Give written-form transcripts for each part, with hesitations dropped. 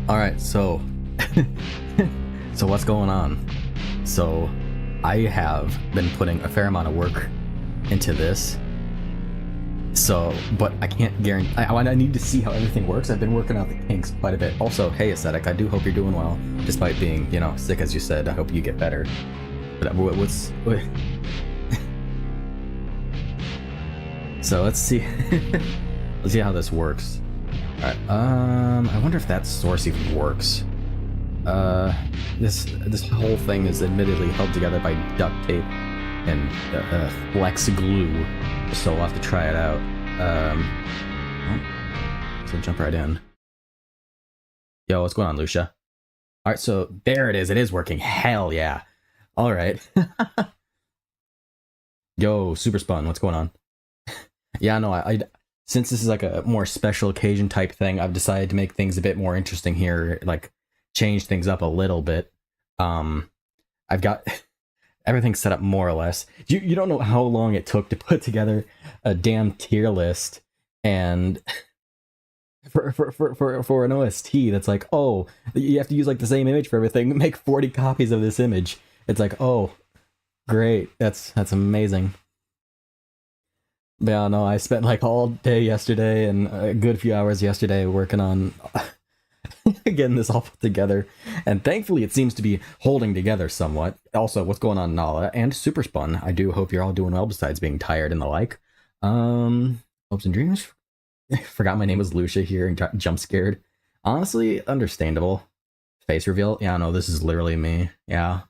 All right, so so what's going on? So I have been putting a fair amount of work into this. So, but I can't guarantee. I need to see how everything works. I've been working out the kinks quite a bit. Also, hey, Ascetic, I do hope you're doing well, despite being, sick as you said. I hope you get better. But so let's see. Let's see how this works. All right. I wonder if that source even works. This whole thing is admittedly held together by duct tape and flex glue, so we'll have to try it out. So jump right in. Yo, what's going on, Lucia? All right, so there it is. It is working. Hell yeah! All right. Yo, Super Spun, what's going on? Yeah, no, I since this is like a more special occasion type thing, I've decided to make things a bit more interesting here, like change things up a little bit. I've got everything set up more or less. You don't know how long it took to put together a damn tier list, and for an OST that's like, oh, you have to use like the same image for everything. Make 40 copies of this image. It's like, oh, great, that's amazing. But yeah, no, I spent like all day yesterday and a good few hours yesterday working on getting this all put together, and thankfully it seems to be holding together somewhat. Also, what's going on, Nala and Super Spun? I do hope you're all doing well besides being tired and the like. Hopes and dreams. Forgot my name was Lucia here and got jump scared. Honestly, understandable. Face reveal. Yeah, no, this is literally me. Yeah,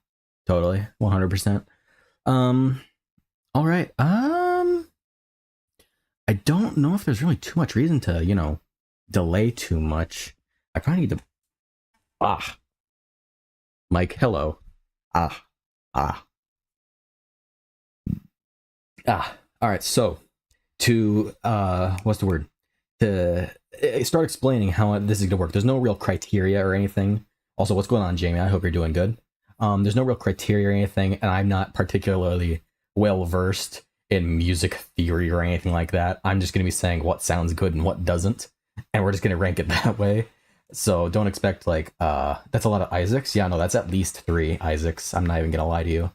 totally, 100%. All right. I don't know if there's really too much reason to, delay too much. I probably need to... Mike, hello. Alright, so, to, what's the word? To start explaining how this is gonna work. There's no real criteria or anything. Also, what's going on, Jamie? I hope you're doing good. There's no real criteria or anything, and I'm not particularly well-versed in music theory or anything like that. I'm just going to be saying what sounds good and what doesn't, and we're just going to rank it that way. So don't expect like that's a lot of Isaacs. Yeah, no, that's at least 3 Isaacs. I'm not even going to lie to you.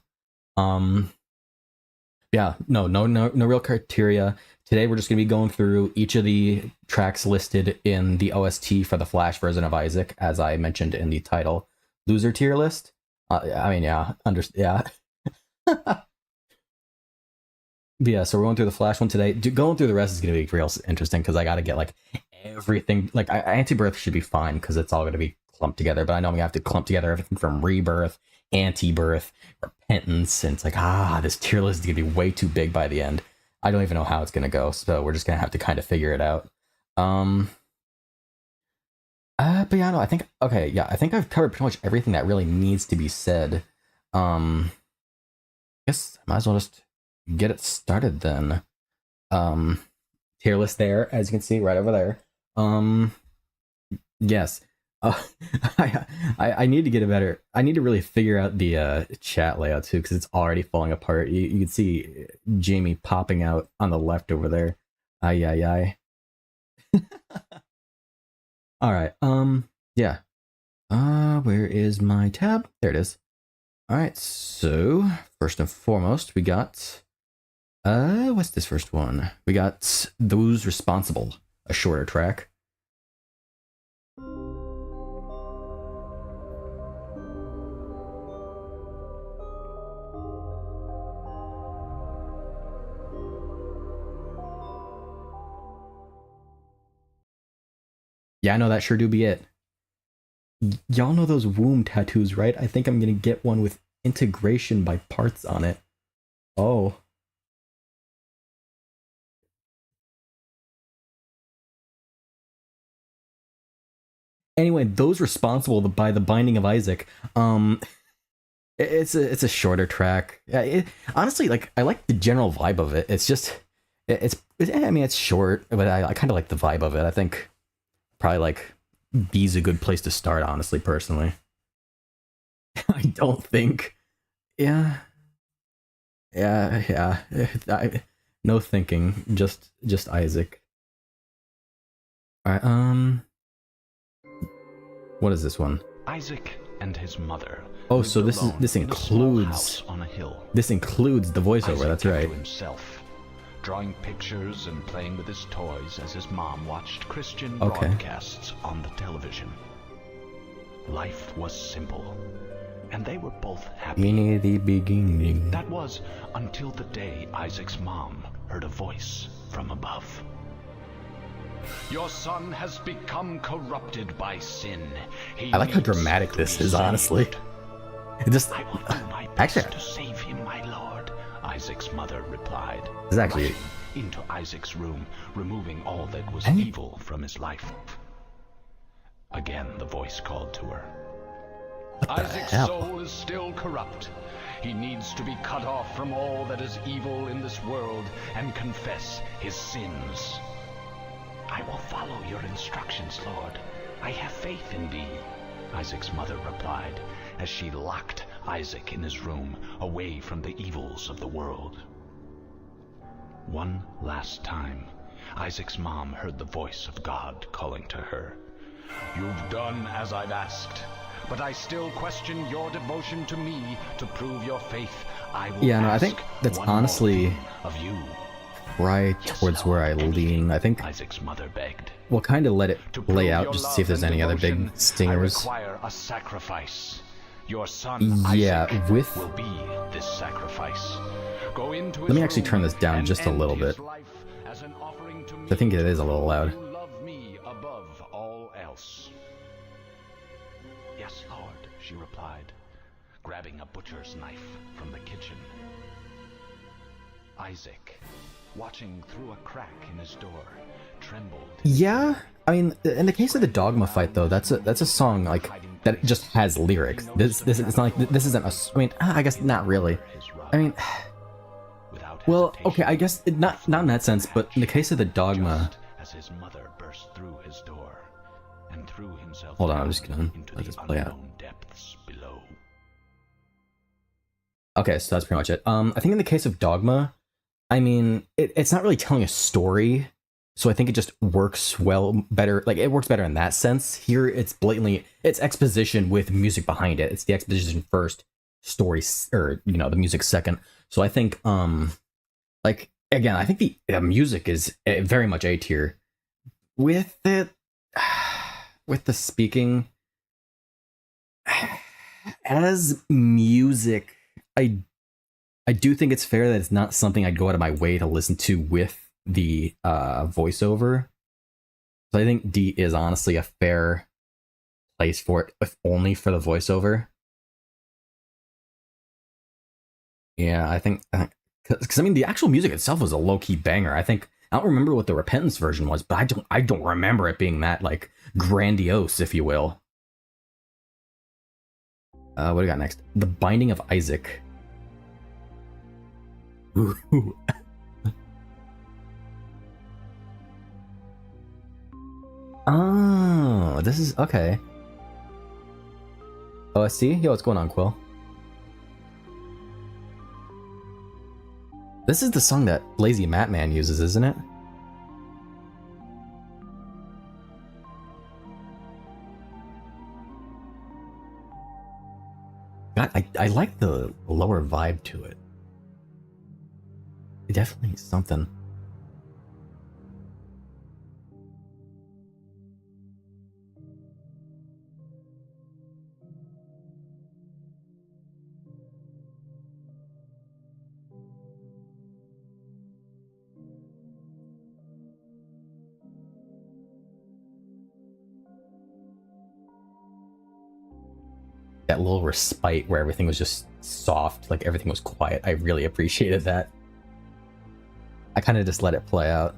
Yeah, no real criteria. Today we're just going to be going through each of the tracks listed in the OST for the Flash version of Isaac, as I mentioned in the title. Loser tier list. I mean, yeah, yeah. But yeah, so we're going through the Flash one today. Going through the rest is going to be real interesting because I got to get like everything. Like Anti-Birth should be fine because it's all going to be clumped together. But I know we have to clump together everything from Rebirth, Anti-Birth, Repentance, and it's like this tier list is going to be way too big by the end. I don't even know how it's going to go, so we're just going to have to kind of figure it out. But yeah, no, I think I've covered pretty much everything that really needs to be said. I guess I might as well just get it started then. Tier list there, as you can see right over there. Yes. I need to get a better. I need to really figure out the chat layout too, because it's already falling apart. You can see Jamie popping out on the left over there. Ay. All right. Yeah. Where is my tab? There it is. All right. So first and foremost, we got. What's this first one? We got Those Responsible, a shorter track. Yeah, I know that sure do be it. Y'all know those womb tattoos, right? I think I'm gonna get one with integration by parts on it. Oh. Anyway, Those Responsible by the Binding of Isaac. It's a shorter track. Honestly, like I like the general vibe of it. It's just I mean it's short, but I kind of like the vibe of it. I think probably like B's a good place to start. Honestly, personally, I don't think. Yeah, yeah. No thinking. Just Isaac. All right. What is this one? Isaac and his mother. Oh, so this includes on a hill. This includes the voiceover. Isaac That's right. kept to himself, drawing pictures and playing with his toys as his mom watched Christian broadcasts on the television. Life was simple, and they were both happy. In the beginning. That was until the day Isaac's mom heard a voice from above. Your son has become corrupted by sin. I like how dramatic this is, honestly. It just, I will do my best to save him, my lord, Isaac's mother replied, rushing into Isaac's room, removing all that was evil from his life. Again, the voice called to her. Isaac's soul is still corrupt. He needs to be cut off from all that is evil in this world and confess his sins. I will follow your instructions, Lord. I have faith in thee, Isaac's mother replied, as she locked Isaac in his room, away from the evils of the world. One last time, Isaac's mom heard the voice of God calling to her. You've done as I've asked, but I still question your devotion to me. To prove your faith, I will I think that's honestly of you. Right towards where I lean. I think Isaac's mother begged. We'll kind of let it play out just to see if there's any other big stingers. I require a sacrifice. Your son Isaac will be this sacrifice. Go into Let me actually turn this down just a little bit. I think it is a little loud. You love me above all else. Yes, Lord, she replied, grabbing a butcher's knife from the kitchen. Isaac, watching through a crack in his door, trembled. Yeah, I mean, in the case of the Dogma fight, though, that's a song like that just has lyrics. This it's not like this isn't a. I mean, I guess not really. I mean, well, okay, I guess not in that sense, but in the case of the Dogma. As his mother burst through his door and threw himself. Hold on, I'm just gonna let this play out. Depths below. Okay, so that's pretty much it. I think in the case of Dogma, I mean, it's not really telling a story, so I think it just works better. Like, it works better in that sense. Here, it's exposition with music behind it. It's the exposition first, story, or, the music second. So I think, like, again, I think the music is very much A tier. With the speaking, as music, I do think it's fair that it's not something I'd go out of my way to listen to with the voiceover. So I think D is honestly a fair place for it, if only for the voiceover. Yeah, I think because I mean the actual music itself was a low-key banger. I don't remember what the Repentance version was, but I don't remember it being that like grandiose, if you will. What do we got next? The Binding of Isaac. Ooh. Oh, this is okay. OST? Yo, what's going on, Quill? This is the song that Lazy Matman uses, isn't it? God, I like the lower vibe to it. It definitely is something. That little respite where everything was just soft, like everything was quiet. I really appreciated that. I kind of just let it play out.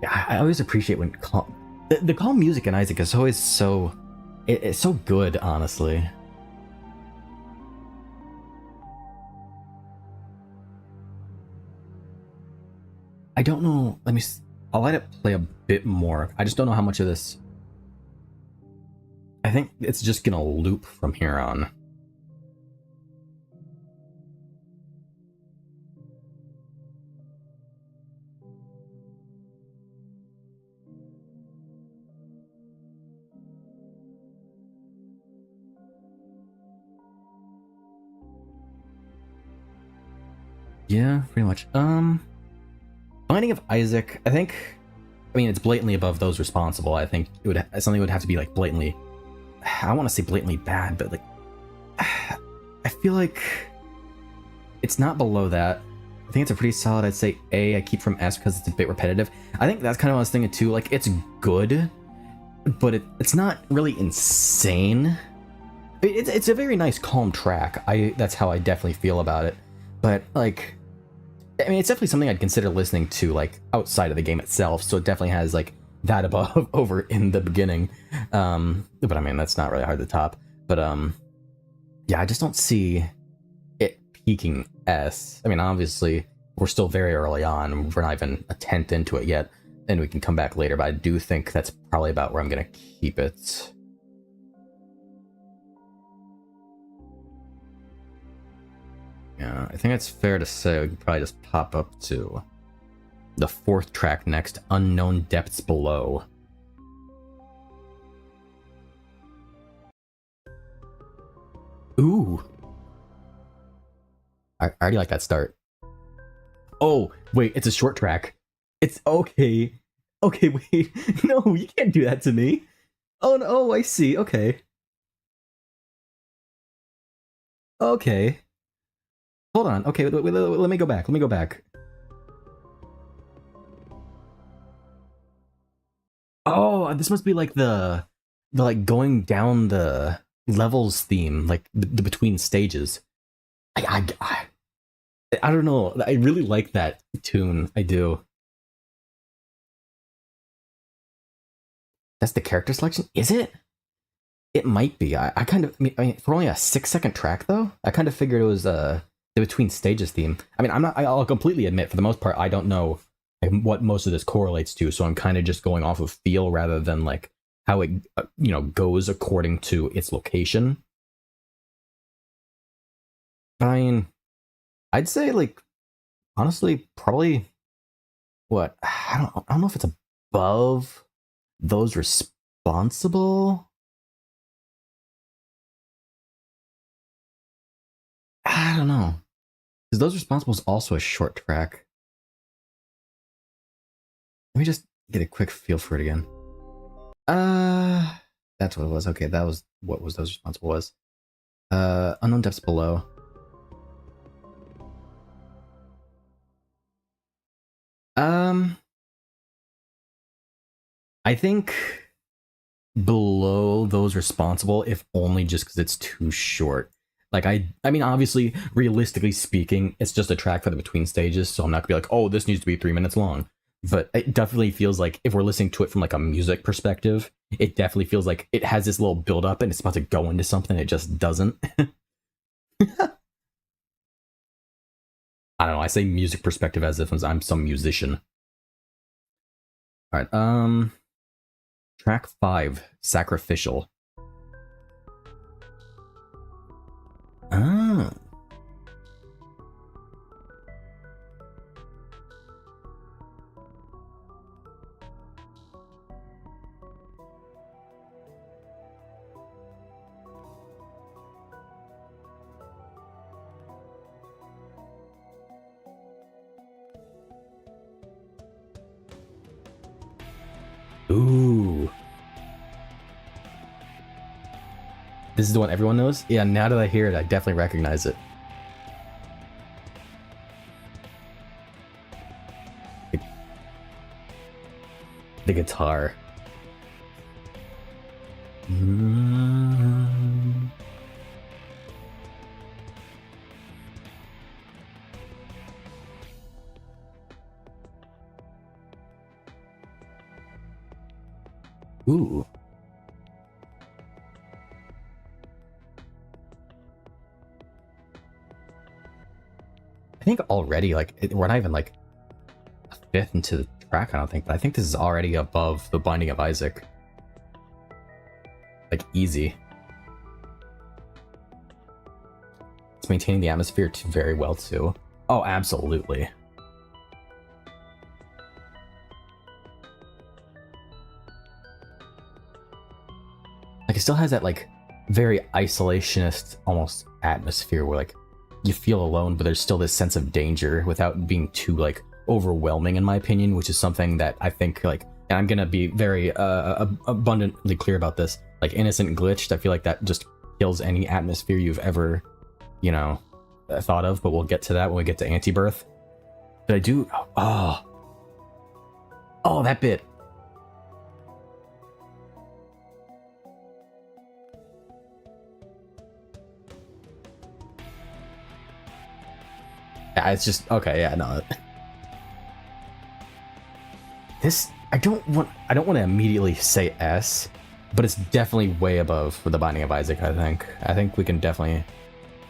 Yeah, I always appreciate when the calm music in Isaac is always so it's so good, honestly. I don't know. I'll let it play a bit more. I just don't know how much of this. I think it's just gonna loop from here on. Yeah, pretty much. Binding of Isaac, I think. I mean, it's blatantly above those responsible. I think it would something would have to be like blatantly. I don't want to say blatantly bad, but like, I feel like it's not below that. I think it's a pretty solid. I'd say A. I keep from S because it's a bit repetitive. I think that's kind of what I was thinking too. Like, it's good, but it's not really insane. It's a very nice, calm track. That's how I definitely feel about it. But like, I mean, it's definitely something I'd consider listening to, like, outside of the game itself, so it definitely has, like, that above over in the beginning. But I mean, that's not really hard to top. But, yeah, I just don't see it peaking S. I mean, obviously, we're still very early on, we're not even a tenth into it yet, and we can come back later, but I do think that's probably about where I'm gonna keep it. Yeah, I think it's fair to say we can probably just pop up to the fourth track next, Unknown Depths Below. Ooh. I already like that start. Oh, wait, it's a short track. It's okay. Okay, wait. No, you can't do that to me. Oh, no, oh, I see. Okay. Okay. Hold on. Okay, wait, let me go back. Let me go back. Oh, this must be like the like going down the levels theme, like the between stages. I don't know. I really like that tune. I do. That's the character selection, is it? It might be. I kind of. I mean, for only a 6-second track though, I kind of figured it was the between stages theme. I mean, I'm not. I'll completely admit, for the most part, I don't know what most of this correlates to, so I'm kind of just going off of feel rather than like how it goes according to its location. But I mean, I'd say like honestly, probably what I don't know if it's above those responsible. I don't know. Because those responsible is also a short track. Let me just get a quick feel for it again. That's what it was. Okay, that was what was those responsible was. Unknown Depths Below. I think below those responsible, if only just because it's too short. Like I mean, obviously, realistically speaking, it's just a track for the between stages, so I'm not gonna be like, oh, this needs to be 3 minutes long. But it definitely feels like if we're listening to it from like a music perspective, it definitely feels like it has this little build up and it's about to go into something. It just doesn't. I don't know. I say music perspective as if I'm some musician. All right. Track 5, Sacrificial. Ah. Ooh. This is the one everyone knows? Yeah, now that I hear it, I definitely recognize it. The guitar. Ooh. I think already, like, we're not even like a fifth into the track, I don't think, but I think this is already above the Binding of Isaac. Like, easy. It's maintaining the atmosphere very well, too. Oh, absolutely. Like, it still has that, like, very isolationist, almost, atmosphere where, like, you feel alone, but there's still this sense of danger without being too like overwhelming, in my opinion, which is something that I think like, and I'm gonna be very abundantly clear about this. Like Innocent Glitched, I feel like that just kills any atmosphere you've ever, you know, thought of. But we'll get to that when we get to Anti-Birth. But I do. Oh, that bit. Yeah, it's just okay. Yeah, no. This I don't want to immediately say S, but it's definitely way above for The Binding of Isaac. I think we can definitely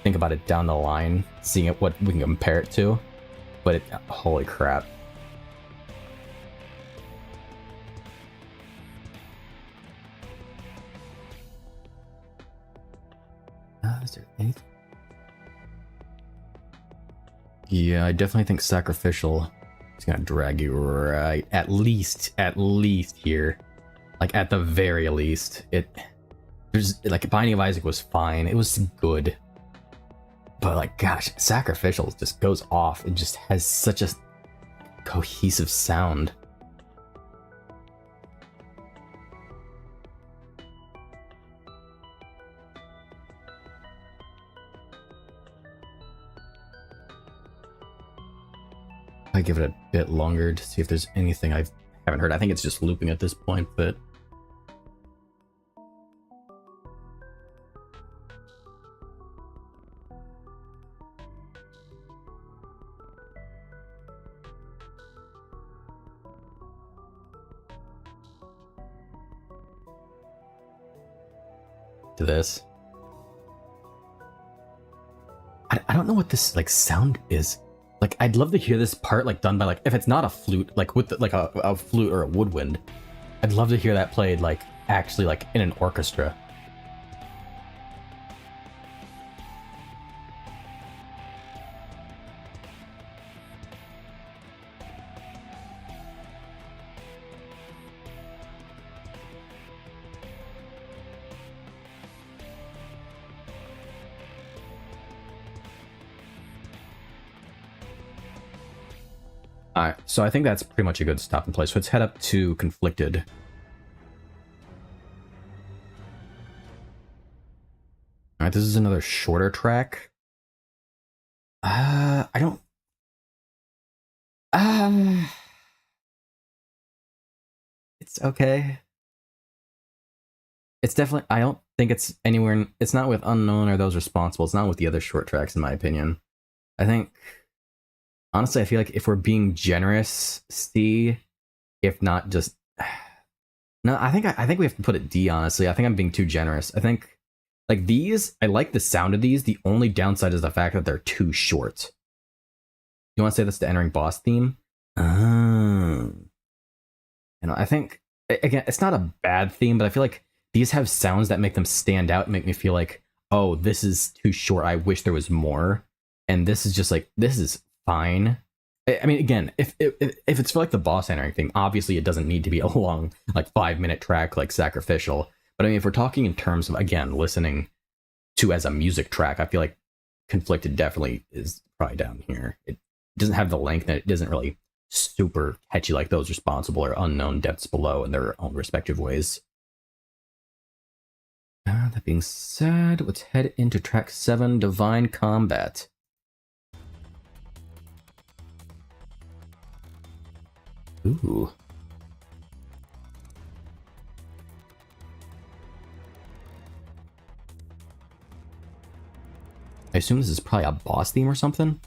think about it down the line, seeing what we can compare it to. But holy crap. Is there anything? Yeah, I definitely think Sacrificial is gonna drag you right at least here. Like at the very least. There's like Binding of Isaac was fine. It was good. But like gosh, Sacrificial just goes off. It just has such a cohesive sound. I give it a bit longer to see if there's anything I haven't heard. I think it's just looping at this point, but to this. I don't know what this like sound is. Like I'd love to hear this part like done by like, if it's not a flute, like with like a flute or a woodwind, I'd love to hear that played like actually like in an orchestra. Alright, so I think that's pretty much a good stop and play. So let's head up to Conflicted. Alright, this is another shorter track. I don't... It's okay. It's definitely... I don't think it's anywhere... It's not with Unknown or Those Responsible. It's not with the other short tracks, in my opinion. I think... Honestly, I feel like if we're being generous, C, if not just... No, I think we have to put it D, honestly. I think I'm being too generous. I think, like, these, I like the sound of these. The only downside is the fact that they're too short. You want to say that's the Entering Boss theme? You know, I think, again, it's not a bad theme, but I feel like these have sounds that make them stand out and make me feel like, oh, this is too short. I wish there was more. And this is just like, this is fine. I mean, again, if it's for like the boss entering theme, obviously it doesn't need to be a long, like 5-minute track like Sacrificial. But I mean, if we're talking in terms of, again, listening to as a music track, I feel like Conflicted definitely is probably down here. It doesn't have the length and it isn't really super catchy like Those Responsible or Unknown Depths Below in their own respective ways. That being said, let's head into track 7, Divine Combat. Ooh. I assume this is probably a boss theme or something.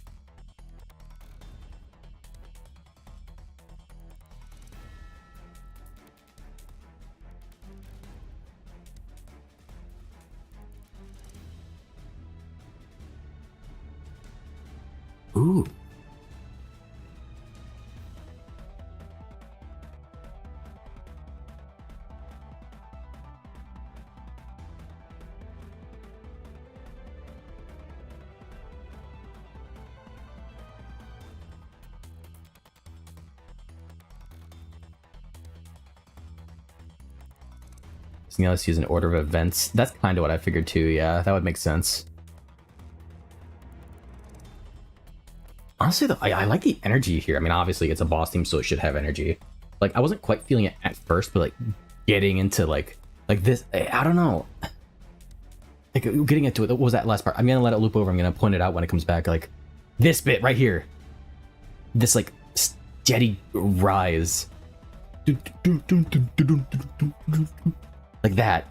Ooh. You know, let's use an order of events. That's kind of what I figured too, yeah. That would make sense. honestly, though, I like the energy here. I mean, obviously, it's a boss theme, so it should have energy. Like, I wasn't quite feeling it at first, but like getting into like this, I don't know. Like getting into it. What was that last part? I'm gonna let it loop over. I'm gonna point it out when it comes back. Like this bit right here. This like steady rise. Like that.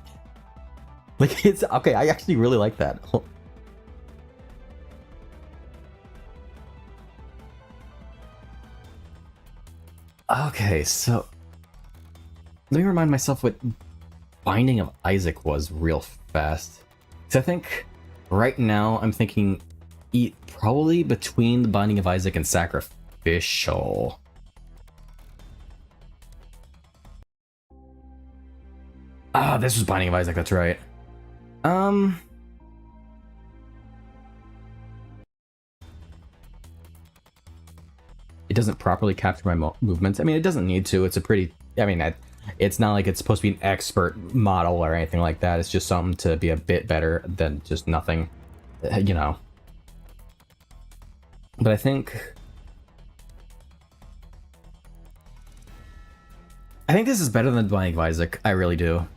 Like it's okay. I actually really like that. Okay, so let me remind myself what Binding of Isaac was real fast. So I think right now I'm thinking probably between the Binding of Isaac and Sacrificial. Ah, this was Binding of Isaac, that's right. It doesn't properly capture my movements. I mean, it doesn't need to. It's a pretty, I mean, it's not like it's supposed to be an expert model or anything like that. It's just something to be a bit better than just nothing, you know. But I think this is better than Binding of Isaac. I really do.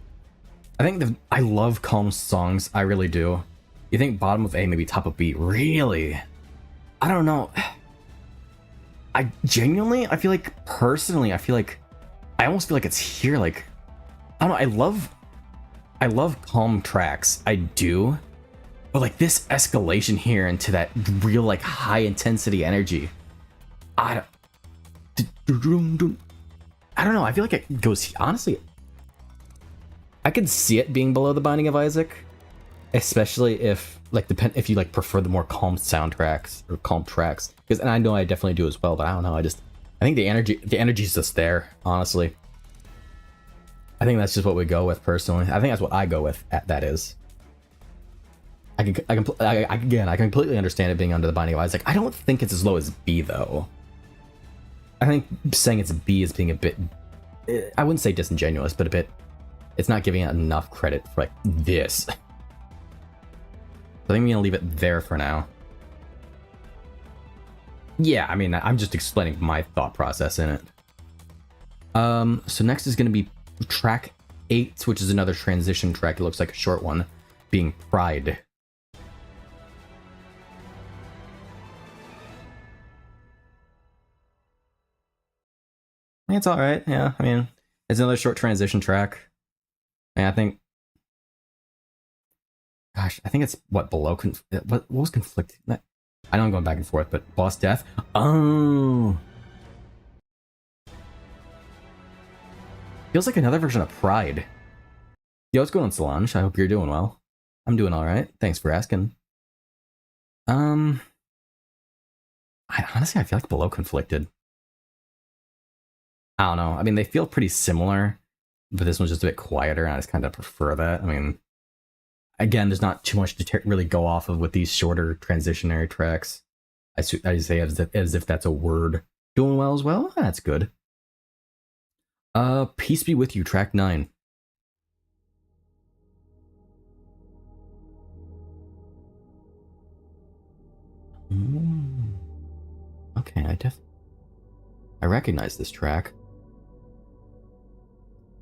I think I love Calm songs. I really do. You think bottom of A, maybe top of B? Really? I don't know. I genuinely, I feel like personally, I almost feel like it's here. Like, I don't know. I love calm tracks. I do. But like this escalation here into that real like high intensity energy. I don't know. I feel like it goes, honestly, I could see it being below the Binding of Isaac, especially if if you like prefer the more calm soundtracks or calm tracks. Because, and I know I definitely do as well, but I don't know. I think the energy's just there. Honestly, I think that's just what we go with personally. I think that's what I go with. That is. I completely understand it being under the Binding of Isaac. I don't think it's as low as B though. I think saying it's B is being a bit, I wouldn't say disingenuous, but a bit. It's not giving it enough credit for like this. I think I'm gonna leave it there for now. Yeah, I mean, I'm just explaining my thought process in it. So next is gonna be track 8, which is another transition track. It looks like a short one, being Pride. It's all right. Yeah, I mean, it's another short transition track. And I think, gosh, I think it's what below. What was conflicting? I know I'm going back and forth, but boss death. Oh, feels like another version of Pride. Yo, what's going on, Solange? I hope you're doing well. I'm doing all right. Thanks for asking. I honestly feel like below conflicted. I don't know. I mean, they feel pretty similar, but this one's just a bit quieter, and I just kind of prefer that. I mean, again, there's not too much to really go off of with these shorter transitionary tracks. I say as if that's a word. Doing well as well? That's good. Peace Be With You, track 9. Okay, I recognize this track.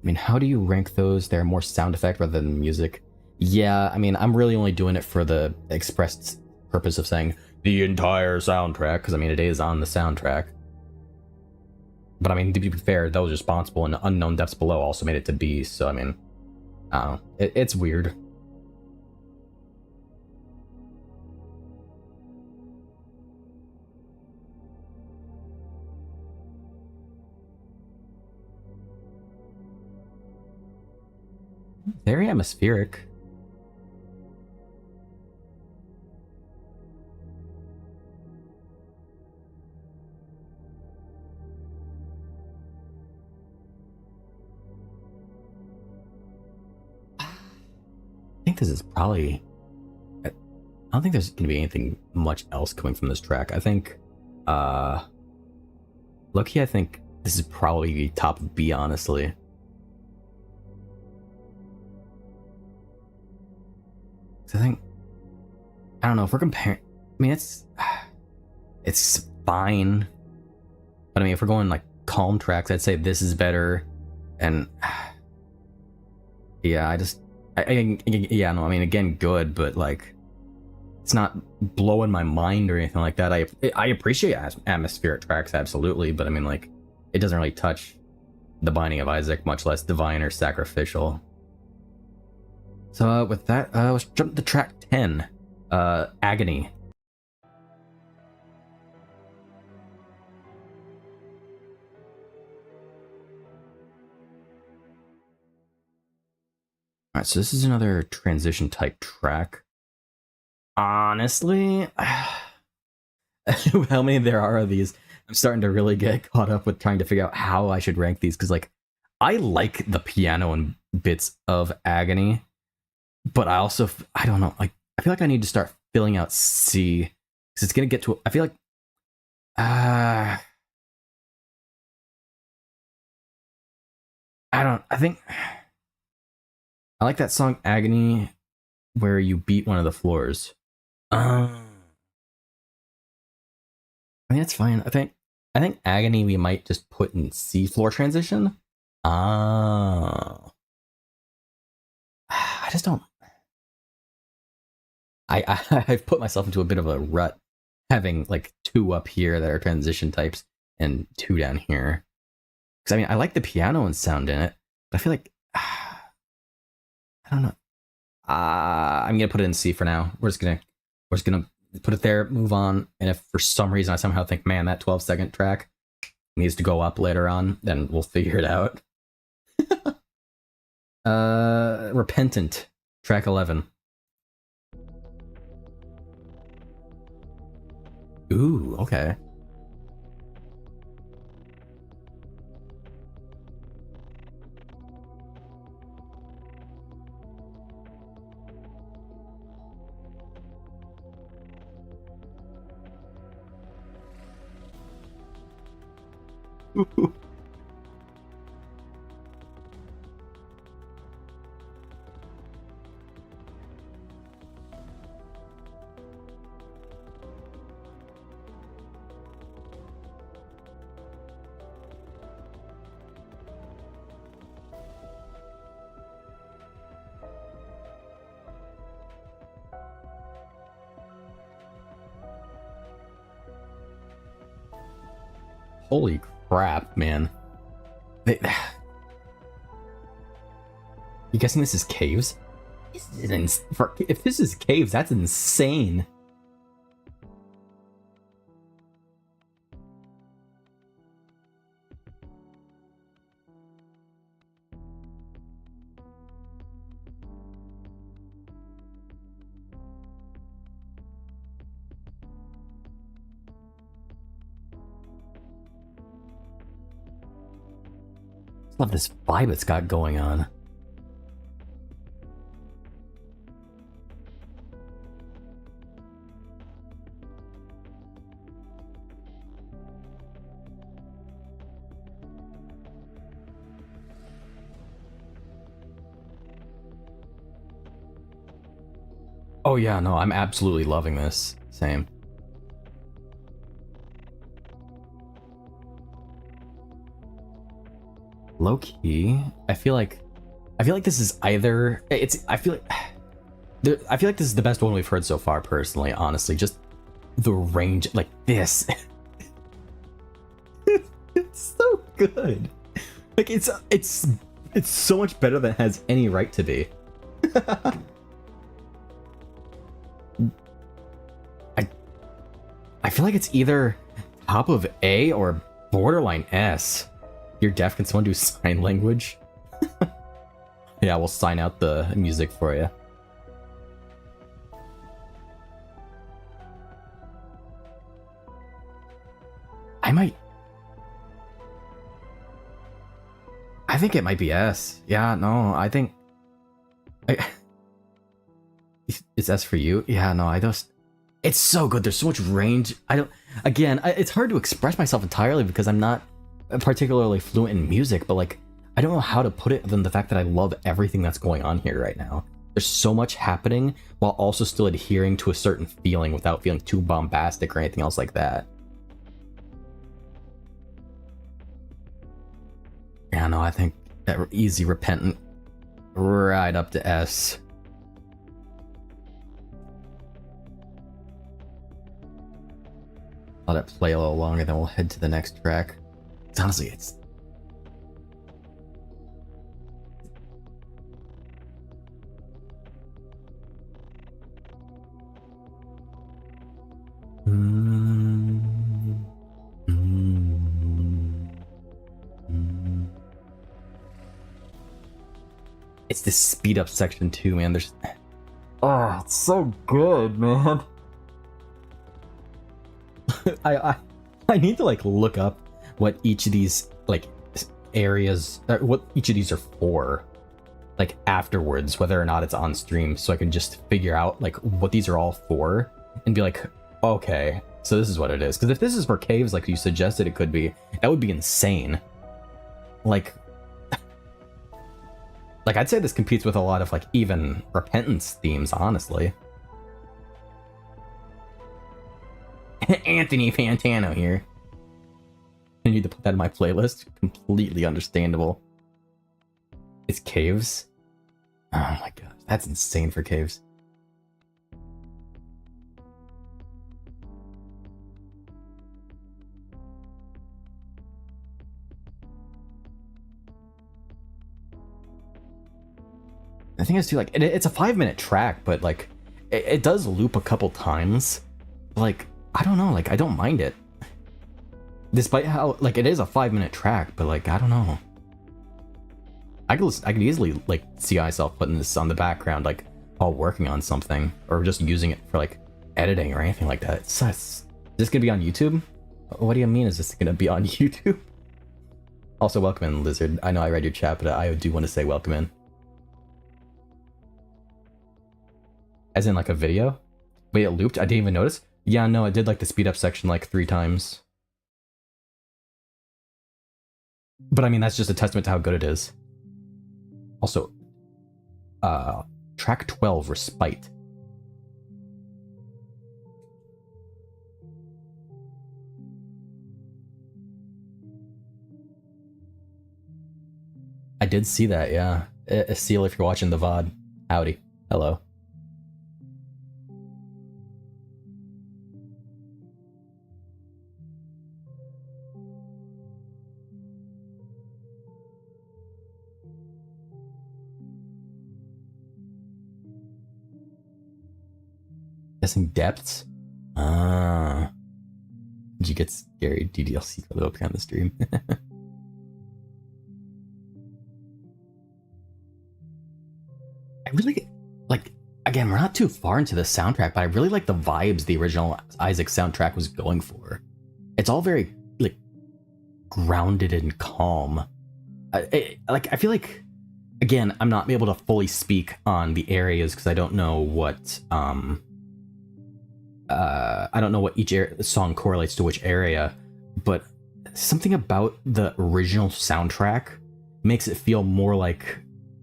I mean, how do you rank those? They're more sound effect rather than music. Yeah, I mean, I'm really only doing it for the expressed purpose of saying the entire soundtrack, because I mean, it is on the soundtrack. But I mean, to be fair, those responsible and Unknown Depths Below also made it to B, so I mean, I don't know. It's weird. Very atmospheric. I think this is probably, I don't think there's gonna be anything much else coming from this track. I think low-key, I think this is probably the top of B, honestly. I think, I don't know, if we're comparing, I mean, it's fine. But I mean, if we're going like calm tracks, I'd say this is better. And yeah, yeah, no, I mean, again, good, but like, it's not blowing my mind or anything like that. I appreciate atmospheric tracks, absolutely, but I mean, like, it doesn't really touch The Binding of Isaac, much less Divine or Sacrificial. So with that, let's jump to track 10, Agony. Alright, so this is another transition type track. Honestly, how many there are of these, I'm starting to really get caught up with trying to figure out how I should rank these, because like, I like the piano and bits of Agony, but I also, I don't know, like, I feel like I need to start filling out C, because it's going to get to, I feel like, I think, I like that song Agony, where you beat one of the floors. I mean, that's fine. I think Agony we might just put in C floor transition. I just don't. I've put myself into a bit of a rut, having like 2 up here that are transition types and 2 down here. Because I mean, I like the piano and sound in it, but I feel like I don't know. I'm gonna put it in C for now. We're just gonna put it there, move on, and if for some reason I somehow think, man, that 12-second track needs to go up later on, then we'll figure it out. Repentant, track 11. Ooh, okay. Holy crap, man. You guessing this is Caves? If this is Caves, that's insane. Love this vibe it's got going on. Oh yeah, no, I'm absolutely loving this. Same. Low key, I feel like this is either I feel like this is the best one we've heard so far, personally, honestly. Just the range, like this. It's so good. Like it's so much better than it has any right to be. I feel like it's either top of A or borderline S. You're deaf, can someone do sign language? Yeah, we'll sign out the music for you. I think it might be S. Yeah, no, I think... It's S for you? Yeah, no, it's so good. There's so much range. It's hard to express myself entirely because I'm not particularly fluent in music, but like, I don't know how to put it other than the fact that I love everything that's going on here right now. There's so much happening while also still adhering to a certain feeling without feeling too bombastic or anything else like that. I think that easy repentant right up to S. Let it play a little longer, then we'll head to the next track. Honestly, it's... It's this speed up section too, man. There's... Oh, it's so good, man. I need to like look up what each of these like areas, what each of these are for, like afterwards, whether or not it's on stream, so I can just figure out like what these are all for and be like, okay, so this is what it is. Because if this is for caves, like you suggested it could be, that would be insane. Like I'd say this competes with a lot of like even repentance themes, honestly. Anthony Fantano here. I need to put that in my playlist. Completely understandable. It's caves. Oh my gosh, that's insane for caves. I think it's too like it's a 5-minute track, but like it does loop a couple times. Like I don't know, like I don't mind it. Despite how like it is a 5-minute track, but like I don't know. I could easily like see myself putting this on the background, like while working on something, or just using it for like editing or anything like that. Is this gonna be on YouTube? What do you mean? Is this gonna be on YouTube? Also, welcome in, Lizard. I know I read your chat, but I do want to say welcome in. As in like a video? Wait, it looped? I didn't even notice? Yeah, no, it did like the speed up section like 3 times. But I mean, that's just a testament to how good it is. Also, track 12, Respite. I did see that, yeah. Seal, if you're watching the VOD. Howdy. Hello. Guessing depths? Ah. Did you get scary DDLC for the open on the stream? I really like, again, we're not too far into the soundtrack, but I really like the vibes the original Isaac soundtrack was going for. It's all very like grounded and calm. I feel like, again, I'm not able to fully speak on the areas because I don't know what I don't know what each song correlates to which area, but something about the original soundtrack makes it feel more like,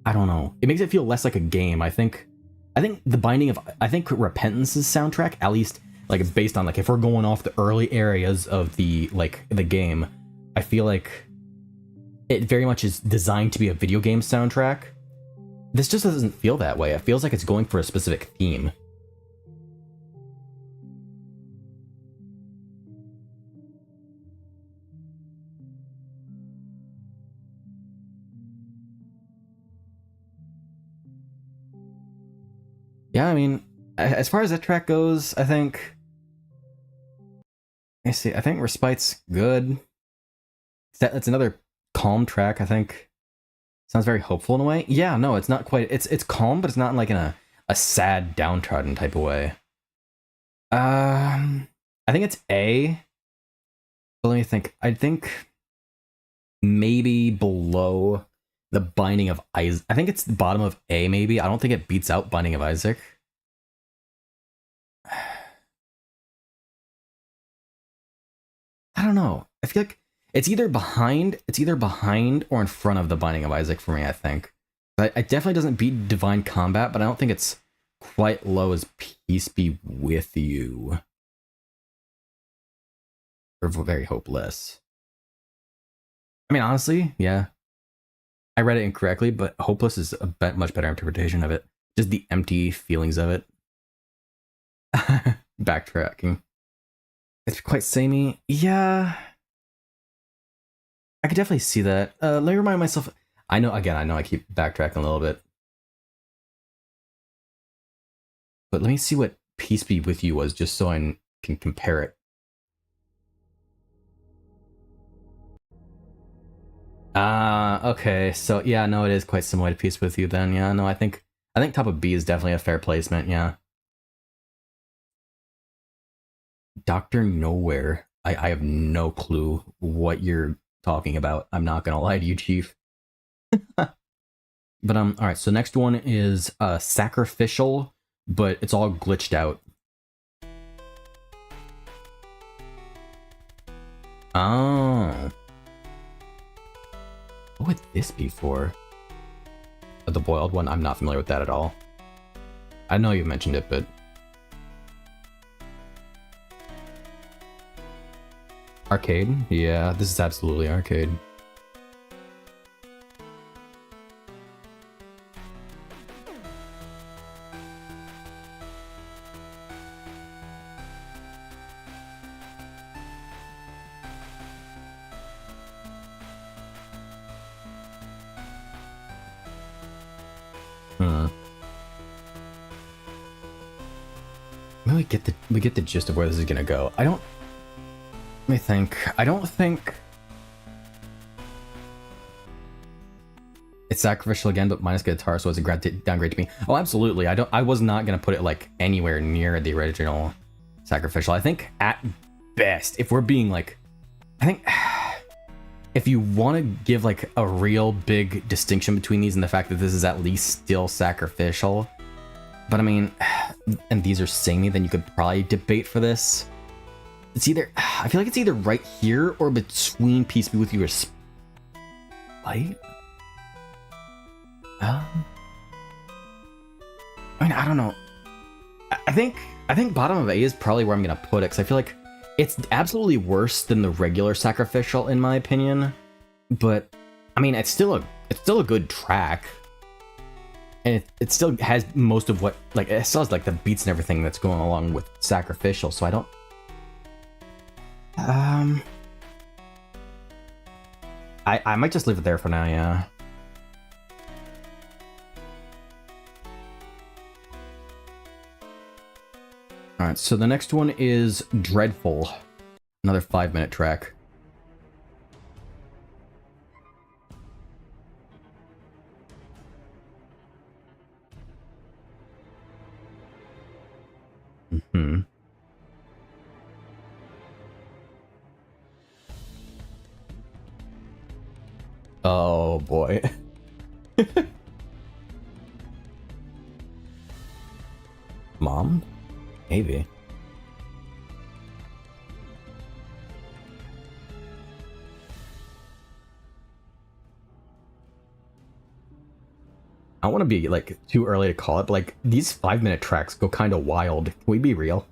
I don't know, it makes it feel less like a game. I think the Binding of, I think Repentance's soundtrack, at least like it's based on like, if we're going off the early areas of the like the game, I feel like it very much is designed to be a video game soundtrack. This just doesn't feel that way. It feels like it's going for a specific theme. Yeah, I mean, as far as that track goes, I think... I see, I think Respite's good. That's another calm track, I think. Sounds very hopeful in a way. Yeah, no, it's not quite... It's calm, but it's not like in a sad, downtrodden type of way. I think it's A. But let me think. I think maybe below the Binding of Isaac. I think it's the bottom of A, maybe. I don't think it beats out Binding of Isaac. I don't know. I feel like it's either behind or in front of the Binding of Isaac for me, I think. But it definitely doesn't beat Divine Combat, but I don't think it's quite low as Peace Be With You. Or Very Hopeless. I mean, honestly, yeah. I read it incorrectly, but hopeless is a much better interpretation of it. Just the empty feelings of it. Backtracking. It's quite samey. Yeah. I could definitely see that. Let me remind myself. I know I keep backtracking a little bit. But let me see what Peace Be With You was, just so I can compare it. Okay. So yeah, no, it is quite similar to Peace With You then. Yeah, no, I think top of B is definitely a fair placement, yeah. Dr. Nowhere. I have no clue what you're talking about. I'm not gonna lie to you, Chief. But alright, so next one is Sacrificial, but it's all glitched out. Oh. What would this be for? The boiled one? I'm not familiar with that at all. I know you mentioned it, but... Arcade? Yeah, this is absolutely arcade. We get the gist of where this is gonna go. Let me think. I don't think it's Sacrificial again, but minus guitar, so it's a downgrade to me. Oh, absolutely. I was not gonna put it like anywhere near the original Sacrificial. I think at best, if we're being like, I think if you want to give like a real big distinction between these and the fact that this is at least still Sacrificial, but I mean, and these are samey, then you could probably debate for this. It's either, I feel like it's either right here or between Peace Be With You or Spite. I mean, I don't know. I think bottom of A is probably where I'm gonna put it, because I feel like it's absolutely worse than the regular Sacrificial in my opinion. But I mean, it's still a good track. And it still has most of what, like, it still has, like, the beats and everything that's going along with Sacrificial, so I don't... I might just leave it there for now, yeah. Alright, so the next one is Dreadful. Another 5-minute track. Oh boy. Mom? Maybe. I don't want to be like too early to call it, but like these 5-minute tracks go kind of wild. Can we be real?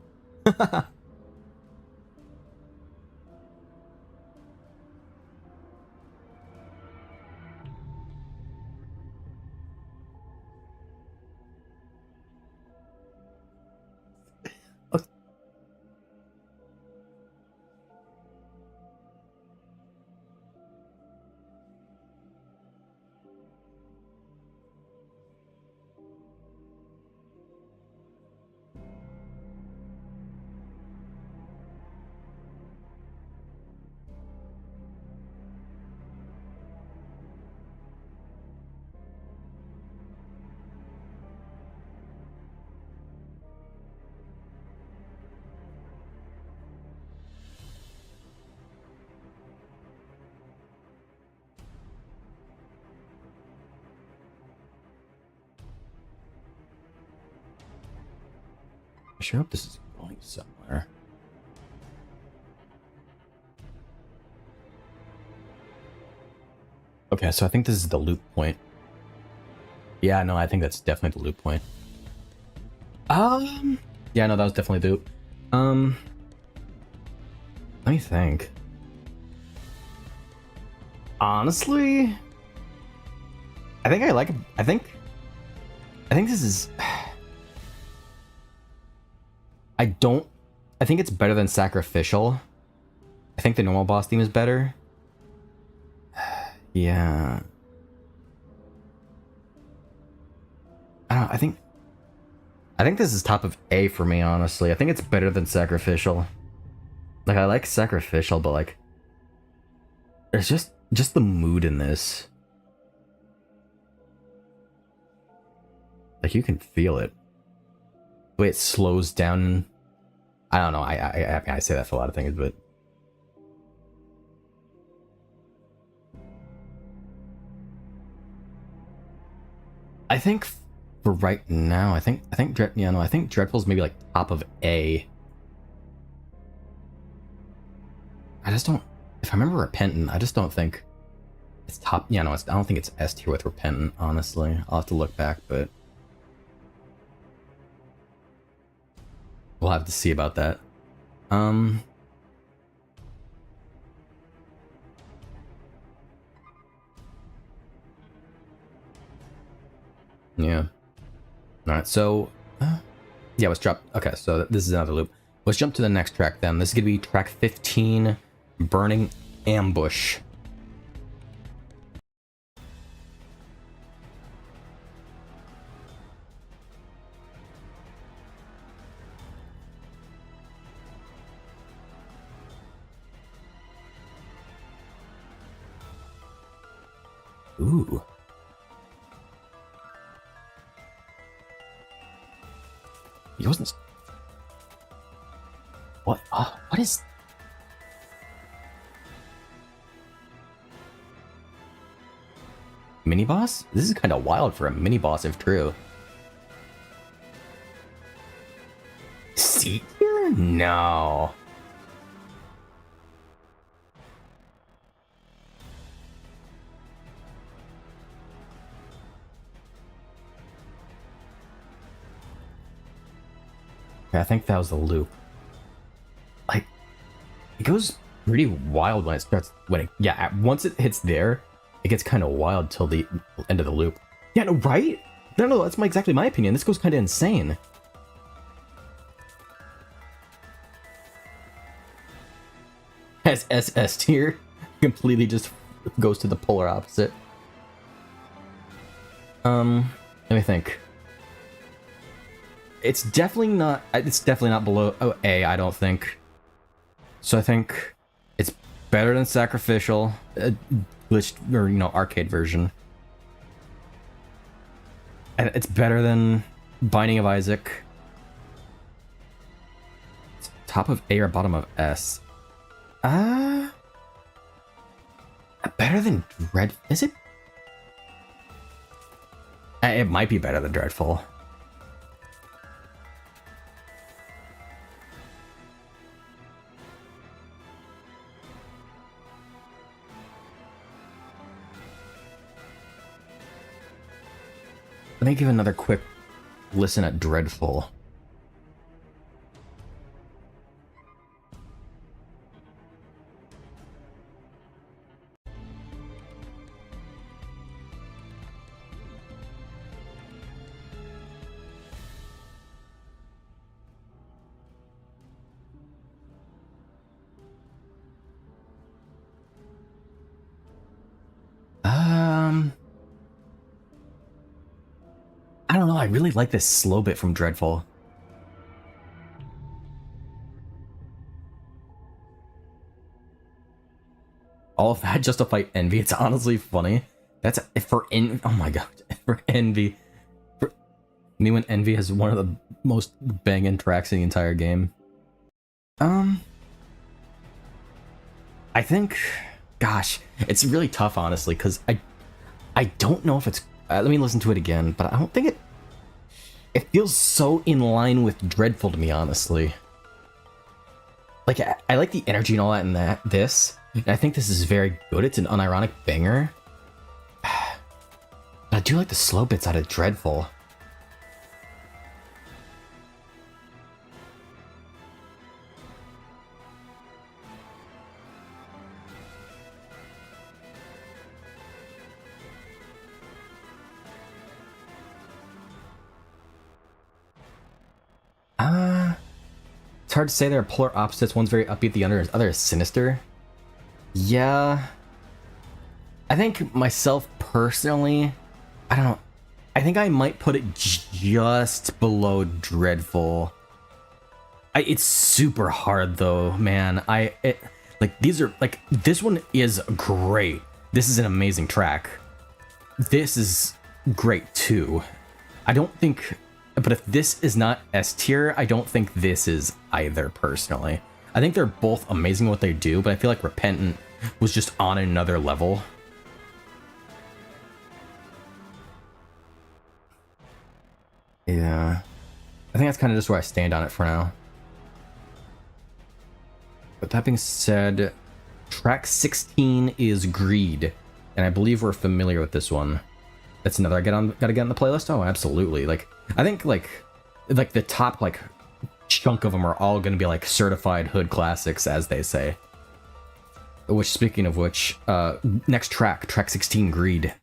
I sure hope this is going somewhere. Okay, so I think this is the loop point. Yeah, no, I think that's definitely the loop point. Yeah, no, that was definitely the loop. Let me think. Honestly, I think I like. I think this is. I don't. I think it's better than Sacrificial. I think the normal boss theme is better. Yeah. I don't know, I think this is top of A for me, honestly. I think it's better than Sacrificial. Like, I like Sacrificial, but like, there's just the mood in this. Like, you can feel it. The way it slows down. I don't know. I say that for a lot of things, but I think for right now, I think Dreadful's maybe like top of A. I just don't. If I remember Repentant, I just don't think it's top. Yeah, no, I don't think it's S tier with Repentant. Honestly, I'll have to look back, but we'll have to see about that. Yeah. All right. So, yeah, let's drop. Okay, so this is another loop. Let's jump to the next track then. This is gonna be track 15, Burning Ambush. Ooh. He wasn't. What? What is? Mini boss? This is kind of wild for a mini boss, if true. C tier? No. I think that was the loop. Like, it goes pretty wild when it starts. Once it hits there, it gets kind of wild till the end of the loop. Yeah, no, right? No, that's exactly my opinion. This goes kind of insane. As SS tier, completely just goes to the polar opposite. Let me think. It's definitely not below A, I don't think. So I think it's better than Sacrificial, glitched, or arcade version. And it's better than Binding of Isaac. It's top of A or bottom of S. Better than Dread? Is it? It might be better than Dreadful. Let me give another quick listen at Dreadful. I don't know, I really like this slow bit from Dreadful. All of that just to fight Envy, it's honestly funny. That's for Envy. Oh my god, for Envy. For me, when Envy has one of the most banging tracks in the entire game. I think, gosh, it's really tough, honestly, because I don't know if it's. Let me listen to it again, but I don't think it feels so in line with Dreadful to me, honestly. Like, I like the energy and all that in this. And I think this is very good. It's an unironic banger. But I do like the slow bits out of Dreadful. It's hard to say. They're polar opposites. One's very upbeat, the other is sinister. Yeah. I think myself personally, I don't know. I think I might put it just below Dreadful. It's super hard though, man. These are like, this one is great. This is an amazing track. This is great too. I don't think, but if this is not S tier, I don't think this is either personally. I think they're both amazing at what they do, but I feel like Repentant was just on another level. Yeah. I think that's kind of just where I stand on it for now. But that being said, track 16 is Greed, and I believe we're familiar with this one. That's another I gotta get on the playlist. Oh, absolutely. Like, I think like the top like chunk of them are all gonna be like certified hood classics, as they say. Which, speaking of which, next track 16, Greed.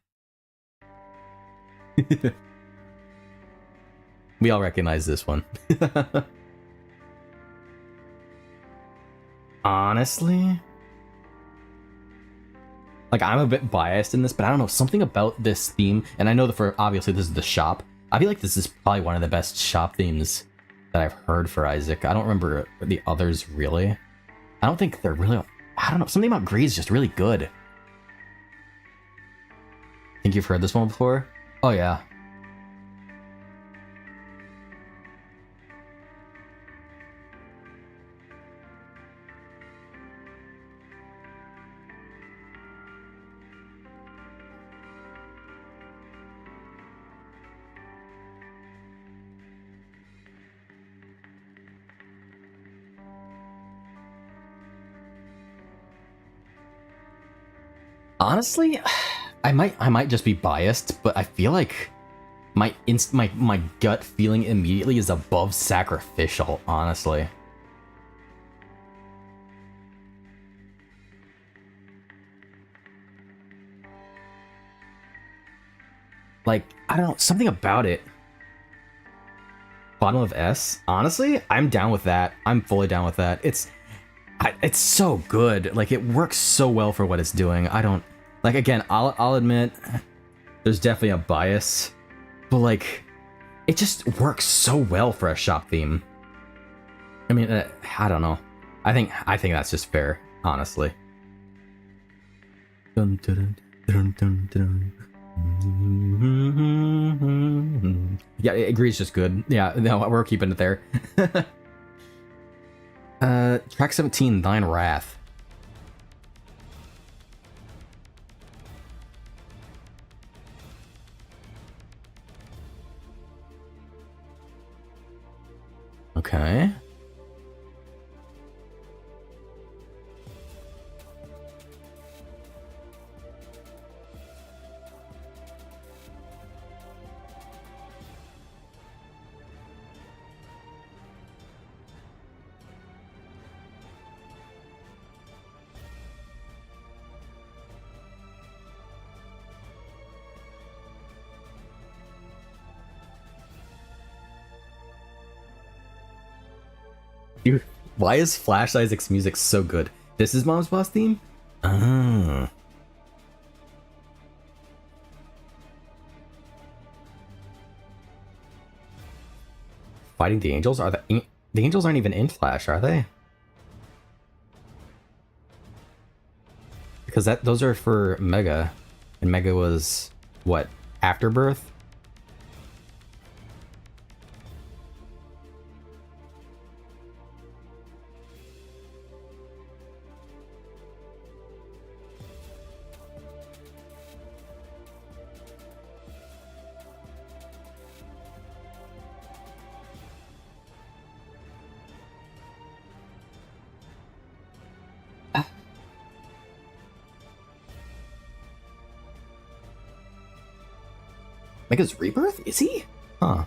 We all recognize this one. Honestly, like, I'm a bit biased in this, but I don't know, something about this theme, and I know that for obviously this is the shop. I feel like this is probably one of the best shop themes that I've heard for Isaac. I don't remember the others really. I don't think they're really. I don't know. Something about Greed is just really good. Think you've heard this one before? Oh yeah. Honestly, I might just be biased, but I feel like my gut feeling immediately is above Sacrificial, honestly. Like, I don't know, something about it. Bottom of S, honestly, I'm down with that. I'm fully down with that. It's so good. Like, it works so well for what it's doing. I don't like, again, I'll admit there's definitely a bias, but like, it just works so well for a shop theme. I mean, I don't know. I think that's just fair, honestly. Dun, dun, dun, dun, dun. Yeah, Agree's just good. Yeah, no, we're keeping it there. Track 17, Thine Wrath. Okay. Dude, why is Flash Isaac's music so good? This is Mom's Boss theme? Oh. Fighting the Angels? Are the Angels aren't even in Flash, are they? Because those are for Mega, and Mega was what, Afterbirth? Mega's Rebirth? Is he? Huh.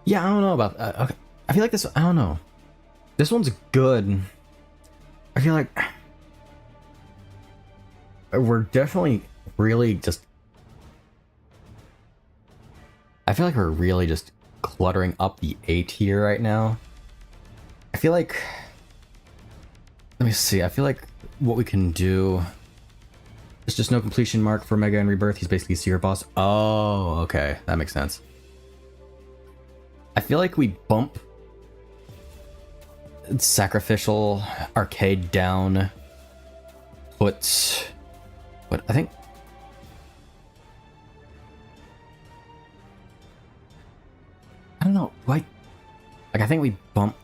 Yeah, I don't know about that. Okay. I feel like this, I don't know. This one's good. I feel like we're definitely really just I feel like we're really just cluttering up the A tier right now. I feel like... Let me see, I feel like what we can do... There's just no completion mark for Mega and Rebirth. He's basically Secret Boss. Oh, okay. That makes sense. I feel like we bump Sacrificial Arcade down. Put... What, I think... I don't know, like I think we bump...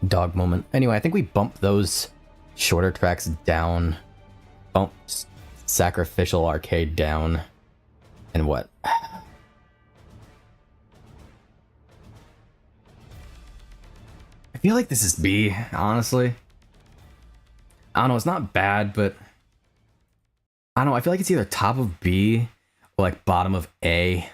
Dog moment. Anyway, I think we bump those shorter tracks down. Bump Sacrificial Arcade down. And what? I feel like this is B, honestly. I don't know, it's not bad, but... I don't know, I feel like it's either top of B or like bottom of A.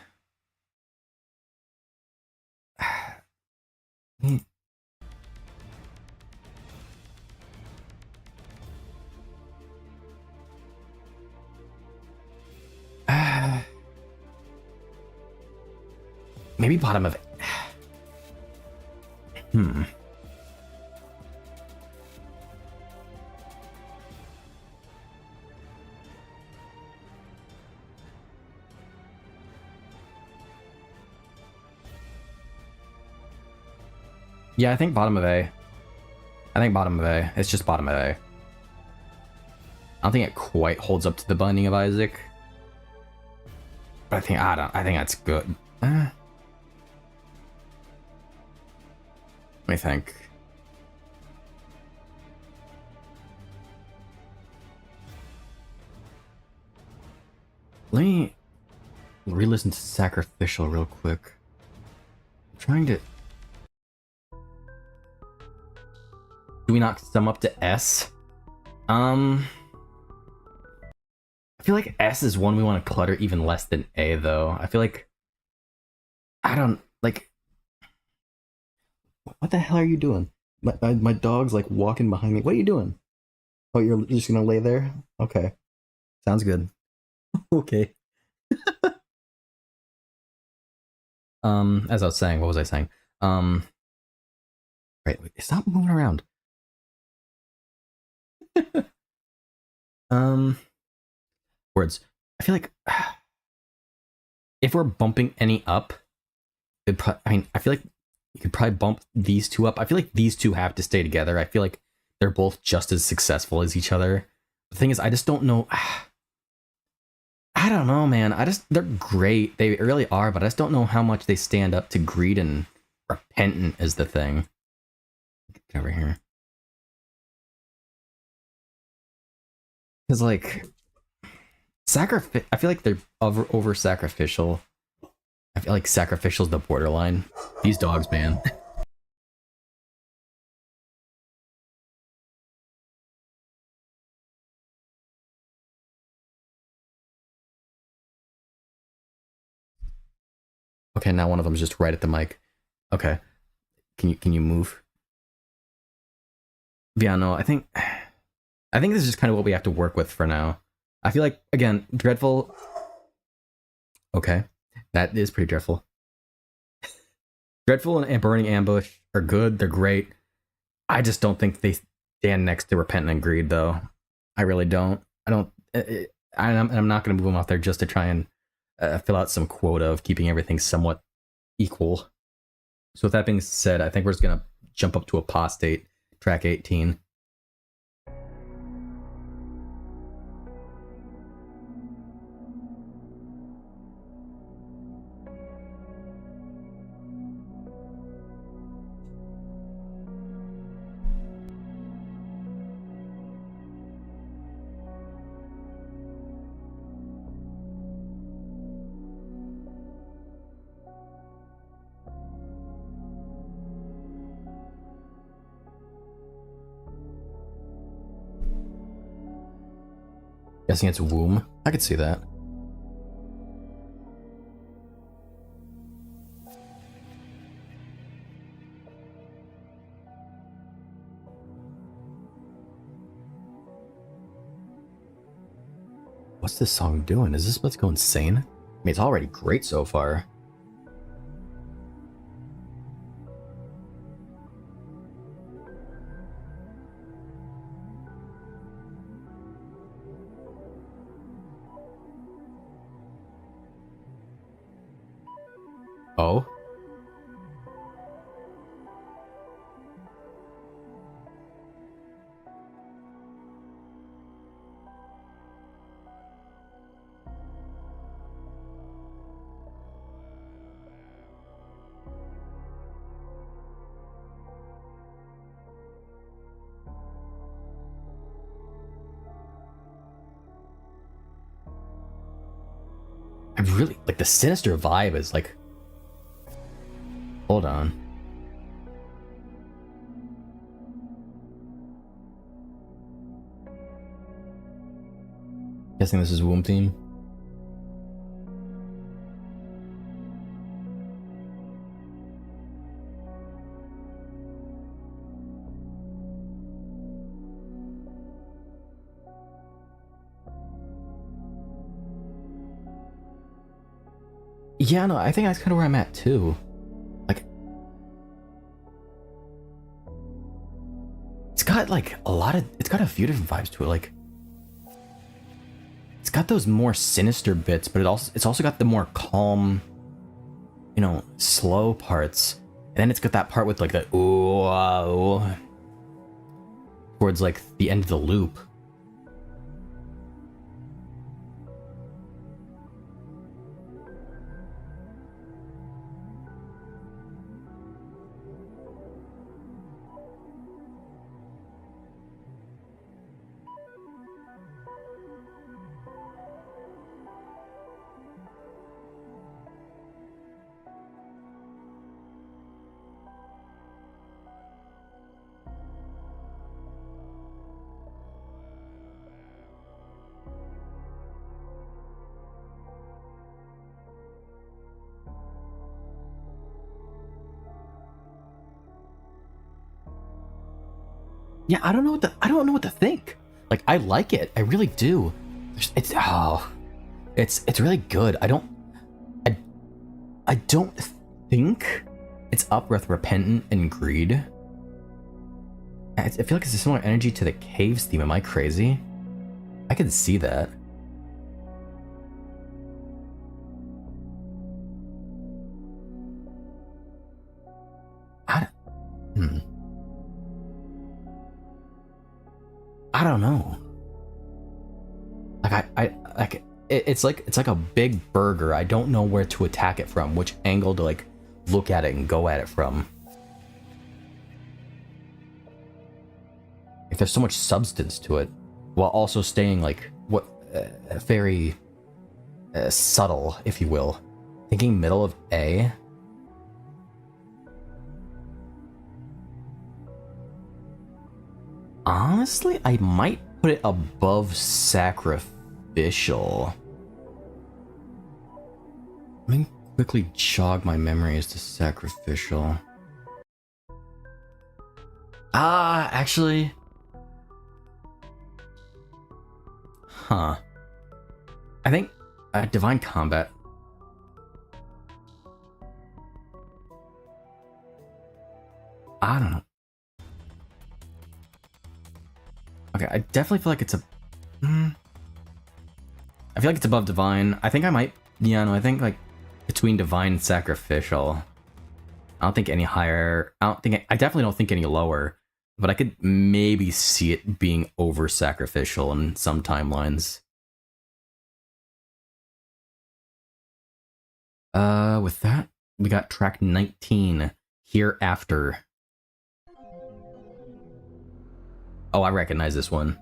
Maybe bottom of... Yeah, I think bottom of A. I think bottom of A. It's just bottom of A. I don't think it quite holds up to the Binding of Isaac. But I think that's good. Let me think. Let me re-listen to Sacrificial real quick. I'm trying to... Do we not sum up to S? I feel like S is one we want to clutter even less than A, though. I feel like... I don't... Like... What the hell are you doing? My dog's, like, walking behind me. What are you doing? Oh, you're just gonna lay there? Okay. Sounds good. Okay. As I was saying, what was I saying? Wait, stop moving around. Words. I feel like if we're bumping any up, I feel like you could probably bump these two up. I feel like these two have to stay together. I feel like they're both just as successful as each other. The thing is, I just don't know. I don't know, man. They're great. They really are, but I just don't know how much they stand up to Greed and Repentant is the thing. Get over here. Because, like, I feel like they're over Sacrificial. I feel like Sacrificial's the borderline. These dogs, man. Okay, now one of them's just right at the mic. Okay. Can you move? Yeah, no, I think this is just kind of what we have to work with for now. I feel like, again, Dreadful... Okay. That is pretty dreadful. Dreadful and Burning Ambush are good. They're great. I just don't think they stand next to Repentant and Greed, though. I really don't. I'm not going to move them out there just to try and fill out some quota of keeping everything somewhat equal. So with that being said, I think we're just going to jump up to Apostate, track 18. Guessing it's Womb. I could see that. What's this song doing? Is this let's go insane? I mean, it's already great so far. Oh? I really like the sinister vibe is like. Hold on. Guessing this is Womb Theme. Yeah, no, I think that's kind of where I'm at too. Like, it's got like it's got a few different vibes to it. Like, it's got those more sinister bits, but it's also got the more calm, you know, slow parts. And then it's got that part with like the ooh, towards like the end of the loop. Yeah, I don't know what to think. Like, I like it. I really do. It's really good. I don't think it's up with Repentant and Greed. I feel like it's a similar energy to the Caves theme. Am I crazy? I can see that. I don't know. Like I like it's like a big burger. I don't know where to attack it from, which angle to like look at it and go at it from. If there's so much substance to it, while also staying like very subtle, if you will. Thinking middle of A. Honestly, I might put it above Sacrificial. Let me quickly jog my memory as to Sacrificial. Actually... Huh. I think Divine Combat. I don't know. Okay, I definitely feel like it's a... I feel like it's above Divine. I think I might... Yeah, no, I think like between Divine and Sacrificial. I don't think any higher... I definitely don't think any lower. But I could maybe see it being over Sacrificial in some timelines. With that, we got track 19, Hereafter. Oh, I recognize this one.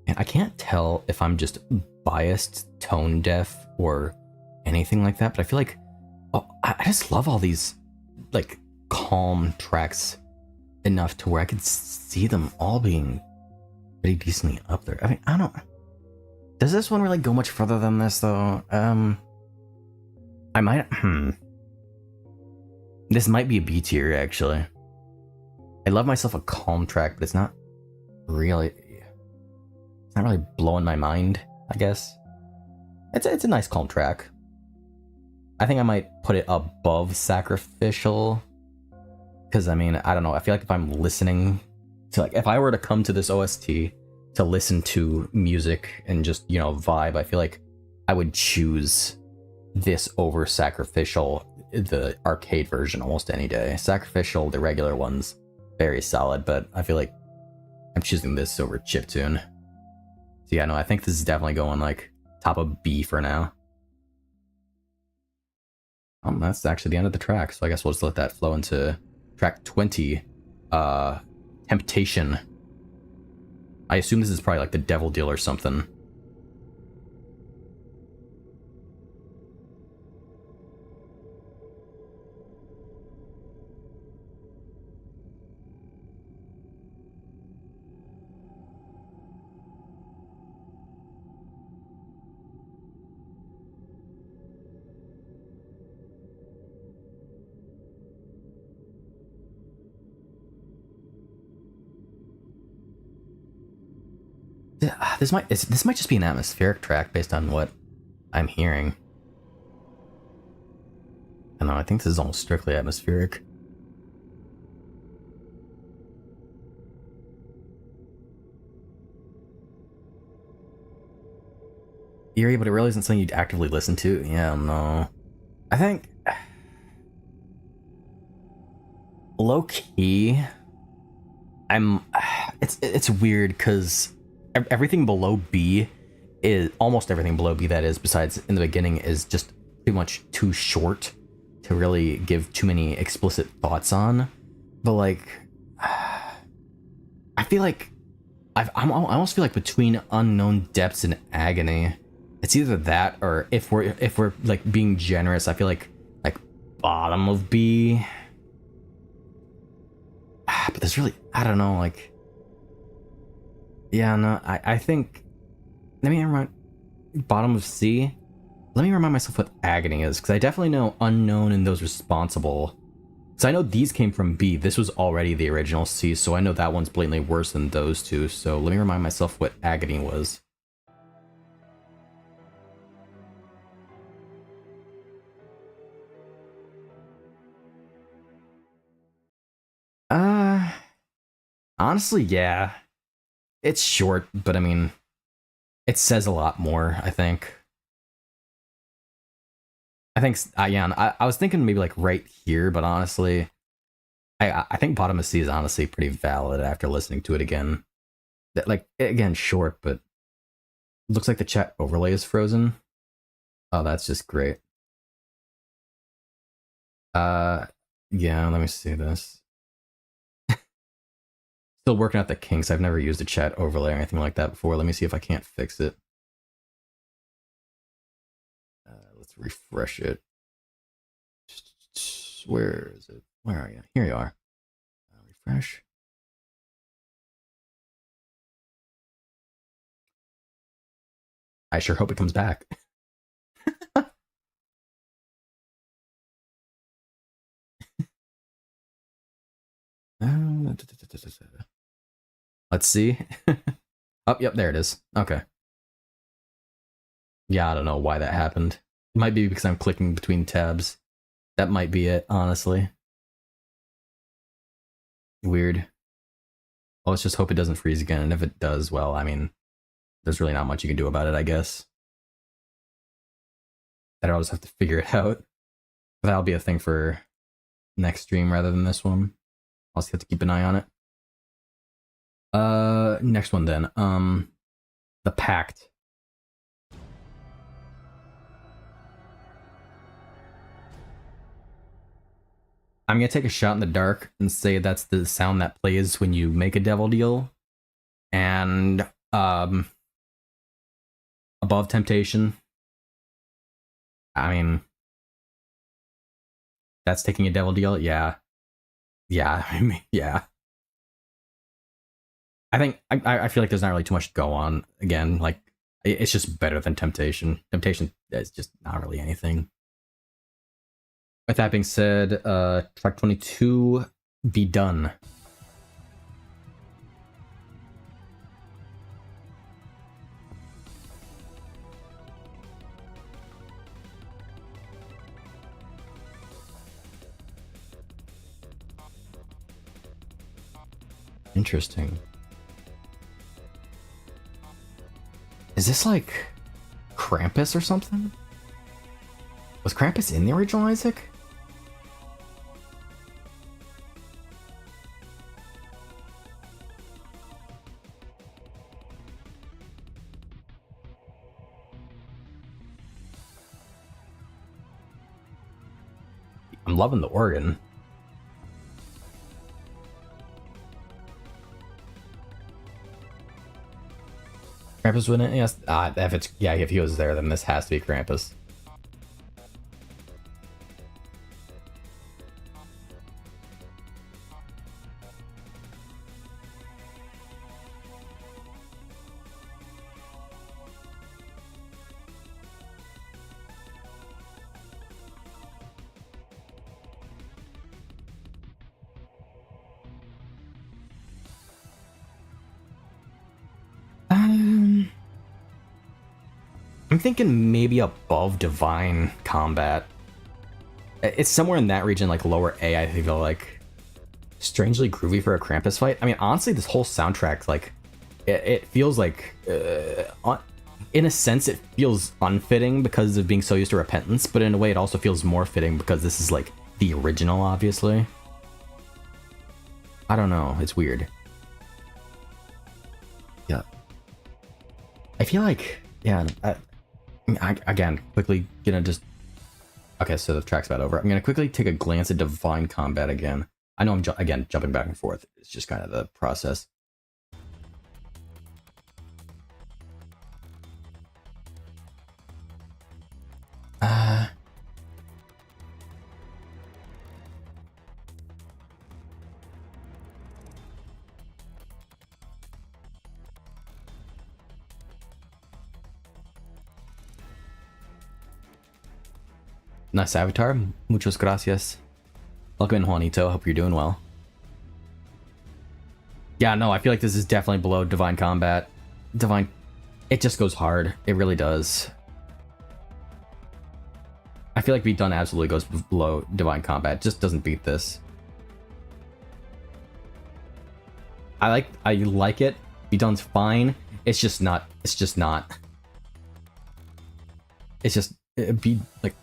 And I can't tell if I'm just biased, tone deaf, or anything like that, but I feel like I just love all these like calm tracks enough to where I could see them all being pretty decently up there. I mean, I don't. Does this one really go much further than this though? I might. This might be a B tier actually. I love myself a calm track, but it's not really. It's not really blowing my mind. I guess it's a nice calm track. I think I might put it above Sacrificial. Because, I mean, I don't know. I feel like if I'm listening to, like, if I were to come to this OST to listen to music and just, you know, vibe, I feel like I would choose this over Sacrificial, the arcade version, almost any day. Sacrificial, the regular one's very solid, but I feel like I'm choosing this over Chiptune. So, yeah, no, I think this is definitely going, like, top of B for now. That's actually the end of the track, so I guess we'll just let that flow into track 20, Temptation. I assume this is probably like the Devil Deal or something. This might just be an atmospheric track based on what I'm hearing. I don't know, I think this is almost strictly atmospheric. Eerie, but it really isn't something you'd actively listen to. Yeah, no. I think low key. It's weird because everything below B is almost everything below B, that is, besides in the beginning, is just too much too short to really give too many explicit thoughts on. But like, I feel like I almost feel like between Unknown Depths and Agony, it's either that or if we're like being generous, I feel like bottom of B. But there's really, I don't know, like, yeah, no, I think, let me remind, bottom of C, let me remind myself what Agony is, because I definitely know Unknown and those responsible, because I know these came from B, this was already the original C, so I know that one's blatantly worse than those two, so let me remind myself what Agony was. Honestly, yeah. It's short, but I mean, it says a lot more, I think. Yeah, I was thinking maybe like right here, but honestly, I think bottom of C is honestly pretty valid after listening to it again. That, like, again, short, but looks like the chat overlay is frozen. Oh, that's just great. Yeah, let me see this. Still working out the kinks. I've never used a chat overlay or anything like that before. Let me see if I can't fix it. Let's refresh it. Where is it? Where are you? Here you are. Refresh. I sure hope it comes back. Let's see. Oh, yep, there it is. Okay. Yeah, I don't know why that happened. It might be because I'm clicking between tabs. That might be it, honestly. Weird. Well, let's just hope it doesn't freeze again, and if it does, well, I mean, there's really not much you can do about it, I guess. I'll just have to figure it out. But that'll be a thing for next stream rather than this one. I'll just have to keep an eye on it. Next one then. The Pact. I'm gonna take a shot in the dark and say that's the sound that plays when you make a devil deal. And Above Temptation. I mean, that's taking a devil deal. Yeah. I mean, yeah. I feel like there's not really too much to go on. Again, like it's just better than Temptation. Temptation is just not really anything. With that being said, track 22, Be Done. Interesting. Is this like Krampus or something? Was Krampus in the original Isaac? I'm loving the organ. Krampus wouldn't it? Yes. If he was there, then this has to be Krampus. I'm thinking maybe above Divine Combat. It's somewhere in that region, like lower A, I feel like. Strangely groovy for a Krampus fight. I mean, honestly, this whole soundtrack, like, it feels like, in a sense, it feels unfitting because of being so used to Repentance, but in a way it also feels more fitting because this is, like, the original, obviously. I don't know, it's weird. Yeah. I feel like, yeah, again, quickly gonna just... Okay, so the track's about over. I'm gonna quickly take a glance at Divine Combat again. I know I'm, again, jumping back and forth. It's just kind of the process. Nice avatar. Muchas gracias. Welcome in, Juanito. Hope you're doing well. Yeah, no, I feel like this is definitely below Divine Combat. Divine... It just goes hard. It really does. I feel like Be Done absolutely goes below Divine Combat. It just doesn't beat this. I like it. Be Done's fine. It's just not... It's just not... It's just... It'd be, like...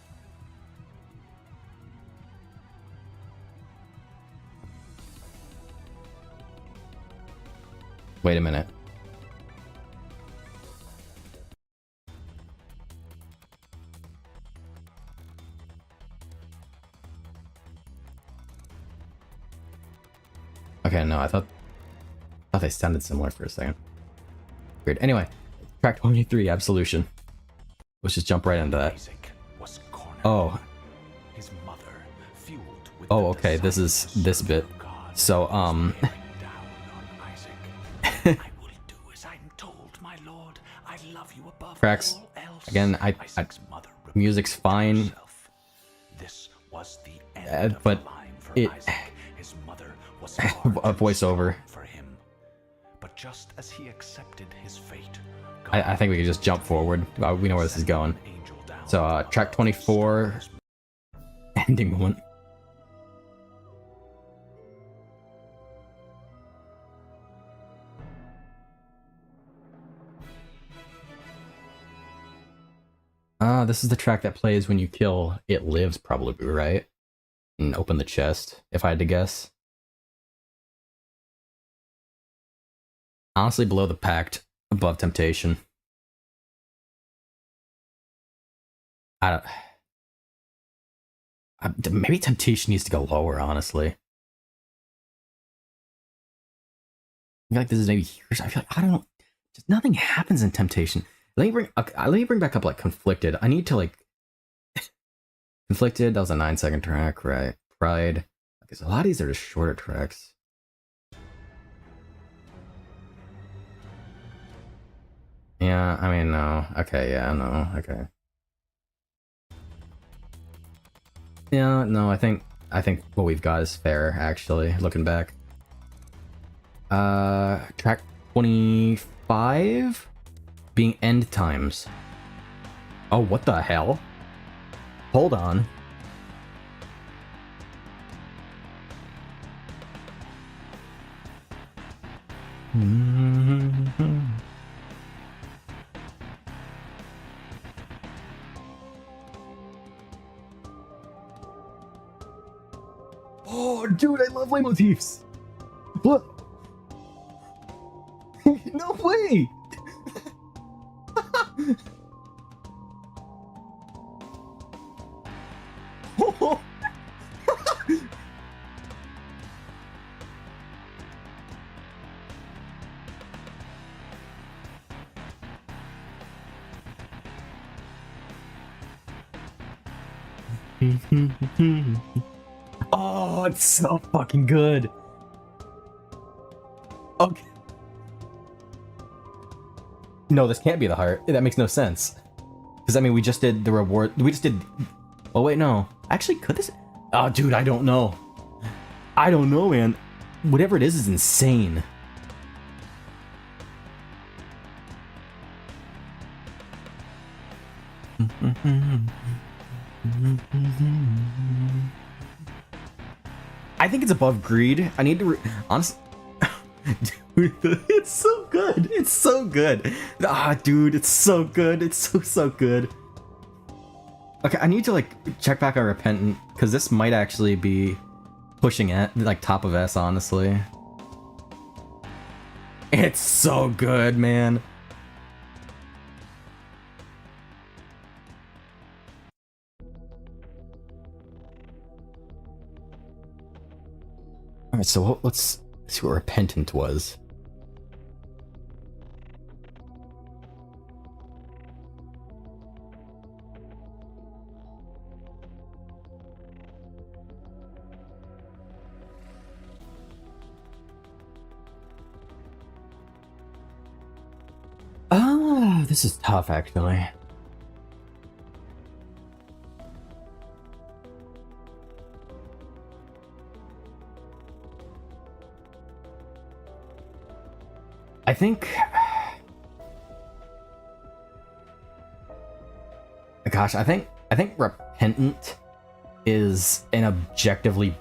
Wait a minute. Okay, no, I thought they sounded similar for a second. Weird. Anyway, track 23, Absolution. Let's just jump right into that. Oh. Oh, okay, this is this bit. So, tracks, again, music's fine, but it... a voiceover. I think we could just jump forward. We know where this is going. So, track 24, ending moment. This is the track that plays when you kill It Lives, probably, right? And open the chest, if I had to guess. Honestly, below the Pact, above Temptation. I don't... maybe Temptation needs to go lower, honestly. I feel like this is maybe here. I feel like, I don't know. Just nothing happens in Temptation. Let me bring back up, like, Conflicted. I need to, like... Conflicted, that was a 9-second track, right? Pride. Okay, so a lot of these are just shorter tracks. Yeah, I mean, no. Okay, yeah, no, okay. Yeah, no, I think what we've got is fair, actually, looking back. Track 25 being end times. Oh, what the hell? Hold on. Oh, dude, I love leitmotifs. What? No way! Oh, it's so fucking good. Okay. No, this can't be the heart. That makes no sense. Because, I mean, we just did the reward. We just did... Oh, wait, no. Actually, could this... Oh, dude, I don't know. I don't know, man. Whatever it is insane. I think it's above greed. I need to... Honestly... Dude, it's so good. It's so good. Ah, dude, it's so good. It's so good. Okay, I need to, like, check back on Repentant, because this might actually be pushing at, like, top of S, honestly. It's so good, man. Alright, so let's see what Repentant was. Ah, this is tough, actually. I think... Gosh, I think Repentant is an objectively...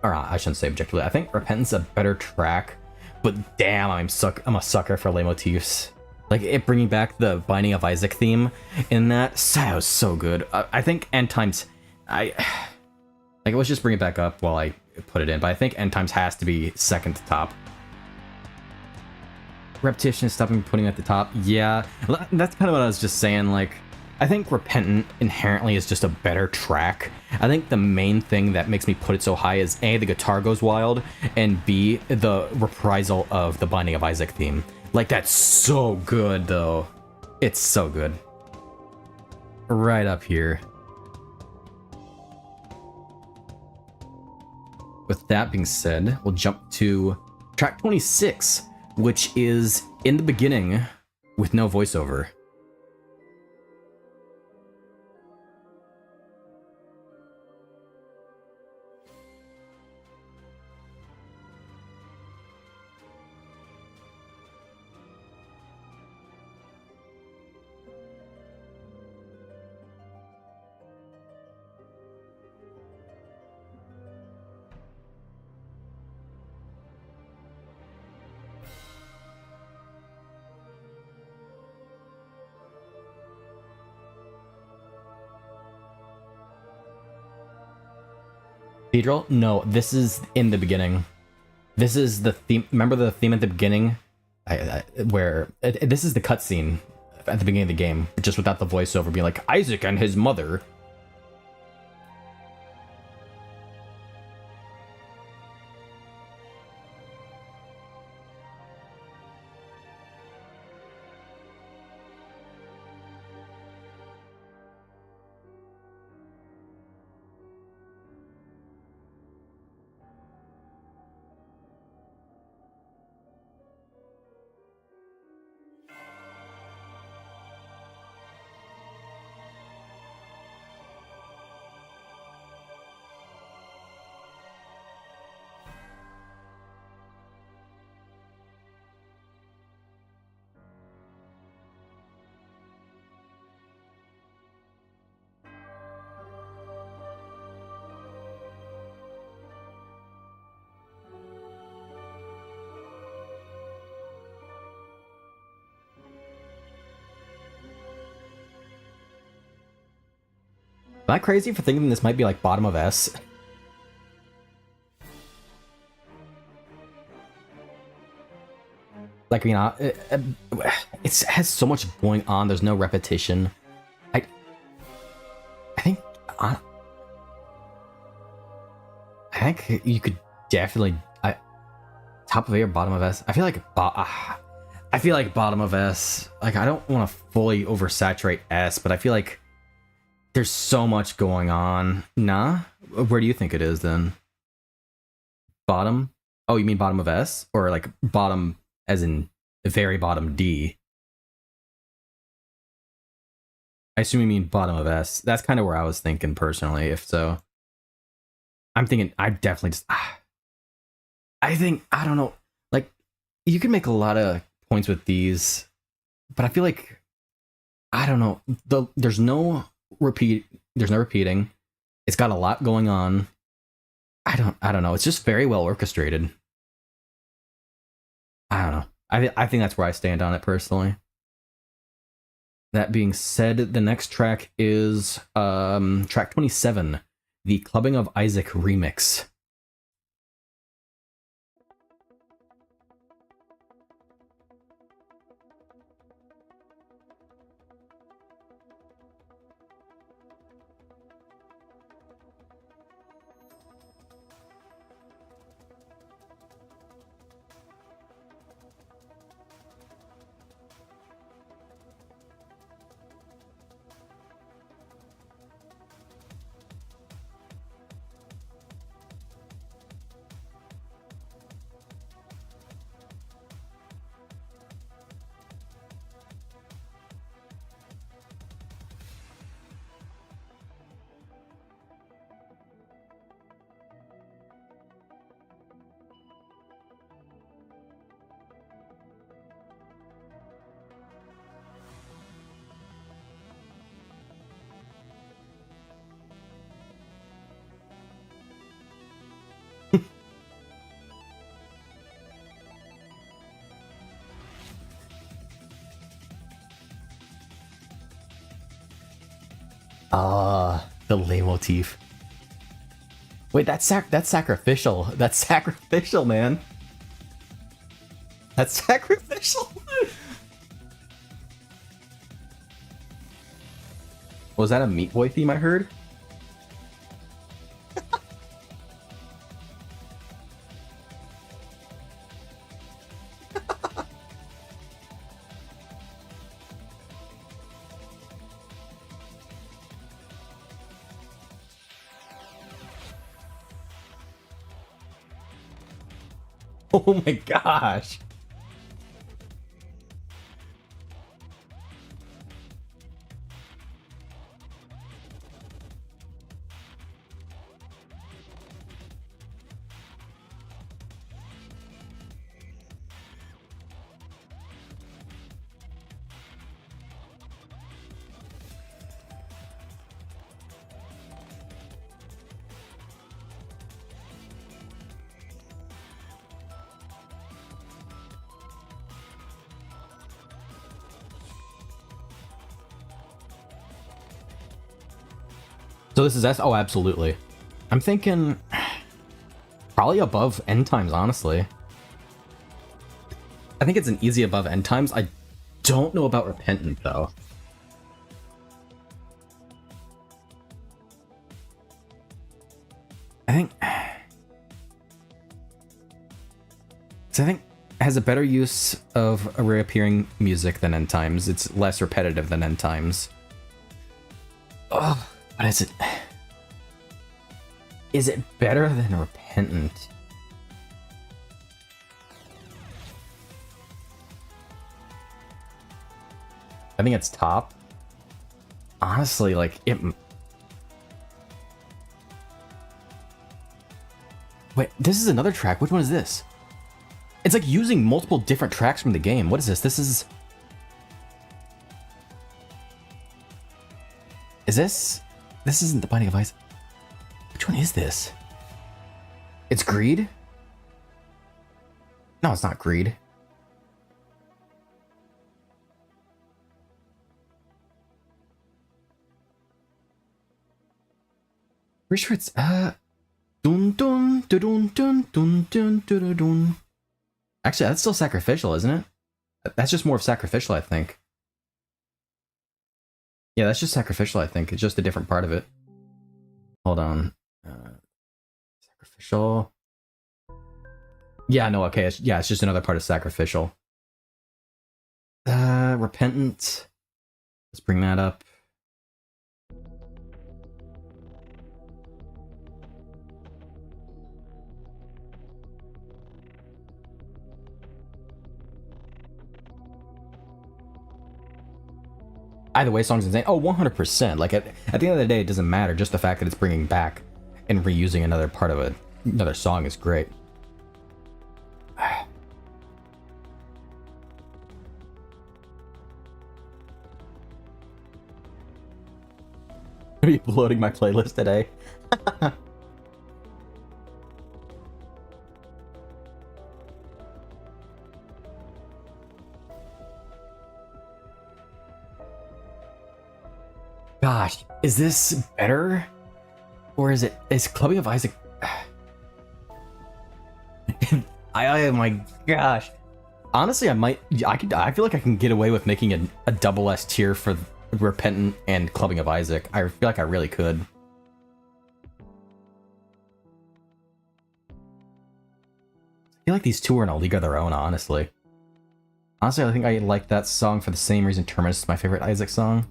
Or I shouldn't say objectively. I think Repentant's a better track, but damn, I'm a sucker for leitmotifs. Like, it bringing back the Binding of Isaac theme in that, so good. I think End Times... Like, let's just bring it back up while I put it in, but I think End Times has to be second to top. Repetition is stopping putting at the top. Yeah, that's kind of what I was just saying. Like, I think Repentant inherently is just a better track. I think the main thing that makes me put it so high is A, the guitar goes wild, and B, the reprisal of the Binding of Isaac theme. Like, that's so good, though. It's so good. Right up here. With that being said, we'll jump to track 26, which is In the Beginning with no voiceover. Cathedral? No, this is In the Beginning. This is the theme. Remember the theme at the beginning? This is the cutscene at the beginning of the game, just without the voiceover being like, Isaac and his mother. Am I crazy for thinking this might be like bottom of S? Like, you know, it has so much going on. There's no repetition. I think I think you could definitely top of A or bottom of S. I feel like bottom of S. Like, I don't want to fully oversaturate S, but I feel like there's so much going on. Nah, where do you think it is then? Bottom? Oh, you mean bottom of S, or like bottom as in very bottom D? I assume you mean bottom of S. That's kind of where I was thinking personally. If so, I'm thinking I definitely just. I think I don't know. Like, you can make a lot of points with these, but I feel like I don't know. There's no repeating. It's got a lot going on. I don't know. It's just very well orchestrated. I don't know. I think that's where I stand on it personally. That being said, the next track is track 27, the Clubbing of Isaac remix. The leitmotif. Wait, that's sacrificial. That's sacrificial, man. That's sacrificial. Was that a Meat Boy theme I heard? Oh my gosh. So this is S? Oh, absolutely. I'm thinking probably above End Times, honestly. I think it's an easy above End Times. I don't know about Repentant, though. I think... So I think it has a better use of a reappearing music than End Times. It's less repetitive than End Times. Oh, but is it... Is it better than Repentant? I think it's top. Honestly, like, it... Wait, this is another track. Which one is this? It's like using multiple different tracks from the game. What is this? This is... Is this... This isn't the Binding of Isaac. Which one is this? It's Greed? No, it's not Greed. Pretty sure it's dun dun dun dun dun dun dun dun dun. Actually, that's still sacrificial, isn't it? That's just more of sacrificial, I think. Yeah, that's just sacrificial, I think. It's just a different part of it. Hold on. Sacrificial. Yeah, no, okay. It's just another part of sacrificial. Repentant. Let's bring that up. Either way, song's insane. Oh, 100%. Like, at the end of the day, it doesn't matter. Just the fact that it's bringing back and reusing another part of another song is great. Be loading my playlist today. Gosh, is this better? Or is Clubbing of Isaac... oh my gosh. Honestly, I feel like I can get away with making a double S tier for Repentant and Clubbing of Isaac. I feel like I really could. I feel like these two are in a league of their own, honestly. Honestly, I think I like that song for the same reason Terminus is my favorite Isaac song.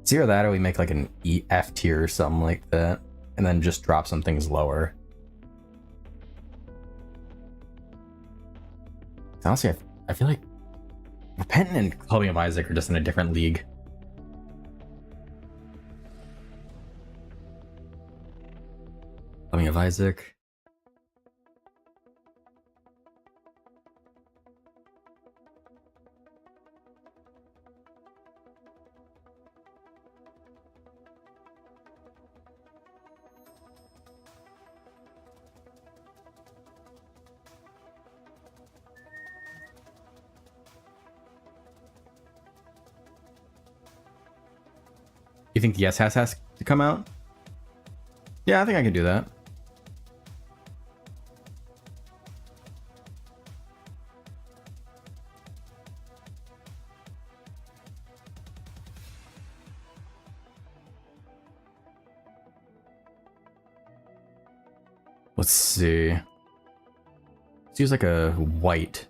It's either that or we make like an EF tier or something like that, and then just drop some things lower. Honestly, I feel like Repentant and Clubbing of Isaac are just in a different league. Clubbing of Isaac. You think the S has to come out? Yeah, I think I can do that. Let's see. Let's use like a white.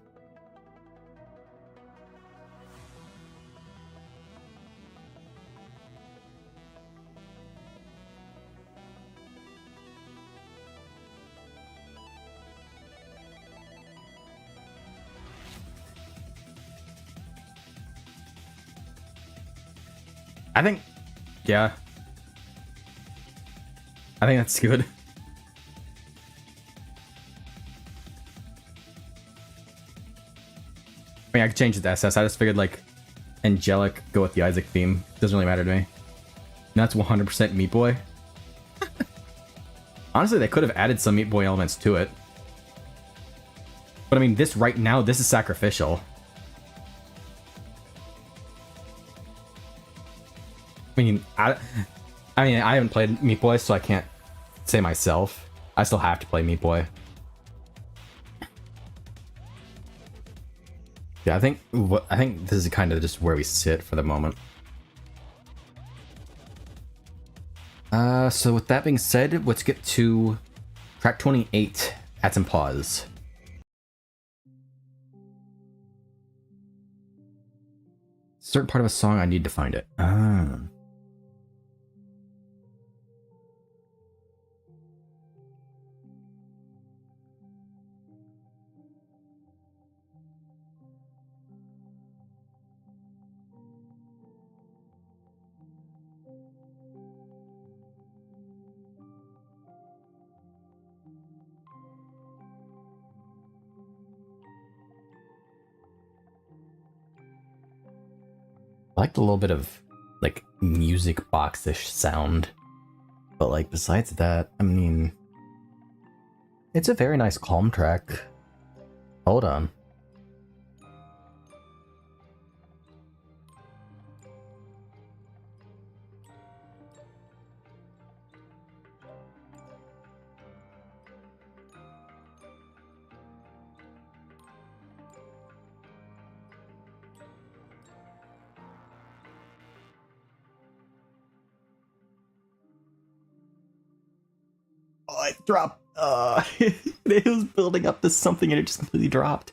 I think, yeah. I think that's good. I mean, I could change it to SS. I just figured, like, angelic, go with the Isaac theme. Doesn't really matter to me. And that's 100% Meat Boy. Honestly, they could have added some Meat Boy elements to it. But I mean, this right now, this is sacrificial. I mean, I haven't played Meat Boy, so I can't say myself. I still have to play Meat Boy. Yeah, I think this is kind of just where we sit for the moment. So with that being said, let's get to track 28, Add Some Pause. Certain part of a song, I need to find it. I liked a little bit of, like, music box-ish sound. But, like, besides that, I mean... It's a very nice calm track. Hold on. Oh, it dropped. It was building up to something and it just completely dropped.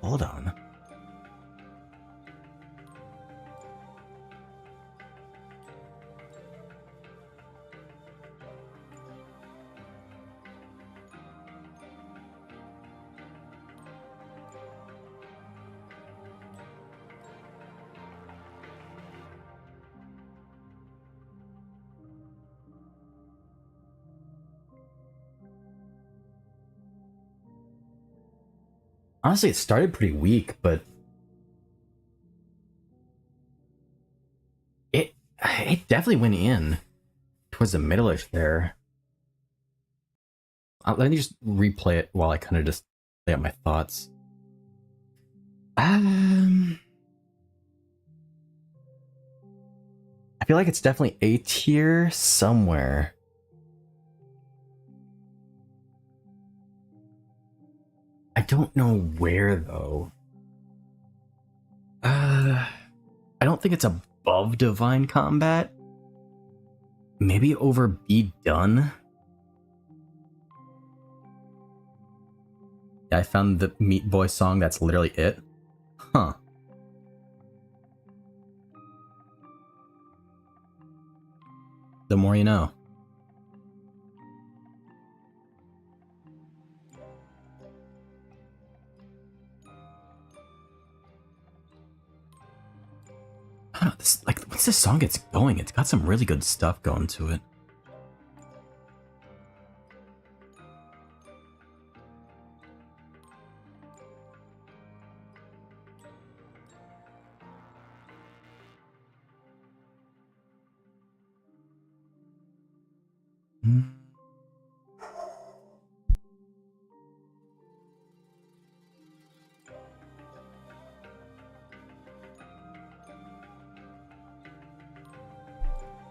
Hold on. Honestly, it started pretty weak, but it definitely went in towards the middle-ish there. Let me just replay it while I kind of just lay out my thoughts. I feel like it's definitely A tier somewhere. I don't know where though. I don't think it's above Divine Combat. Maybe over Be Done. Yeah, I found the Meat Boy song. That's literally it. Huh. The more you know. I don't know, this, like, once this song gets going, it's got some really good stuff going to it.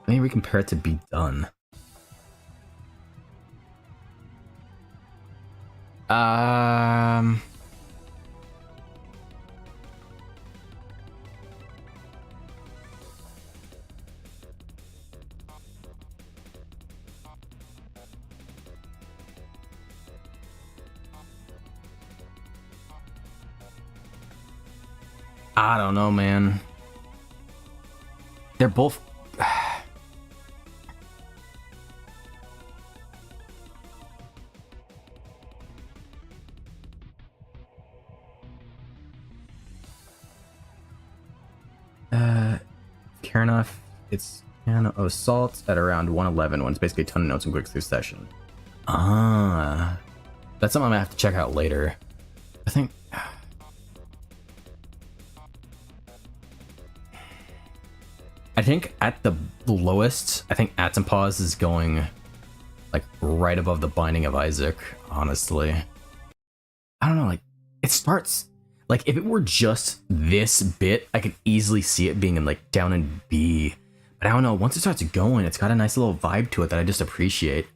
Maybe we compare it to Be Done. I don't know, man. They're both... Fair enough. It's Piano Assault at around 111 when it's basically a ton of notes in quick succession. Ah. That's something I'm gonna have to check out later. I think... at the lowest, I think Atom Pause is going like right above the Binding of Isaac, honestly. I don't know, like it starts like if it were just this bit, I could easily see it being in like down in B. But I don't know, once it starts going, it's got a nice little vibe to it that I just appreciate.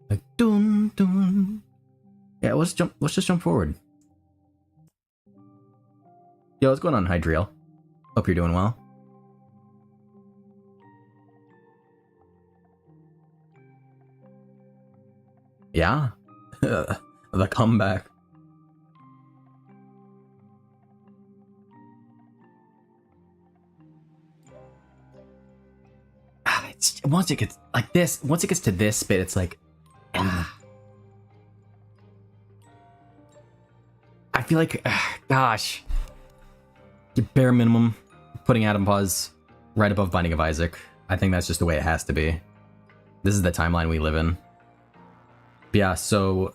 Like dun dun. Yeah, let's just jump forward. Yo, what's going on, Hydriel? Hope you're doing well. Yeah, the comeback. It's, once it gets like this, once it gets to this bit, it's like, I feel like, gosh, your bare minimum, putting Atom Pause right above Binding of Isaac. I think that's just the way it has to be. This is the timeline we live in. Yeah, so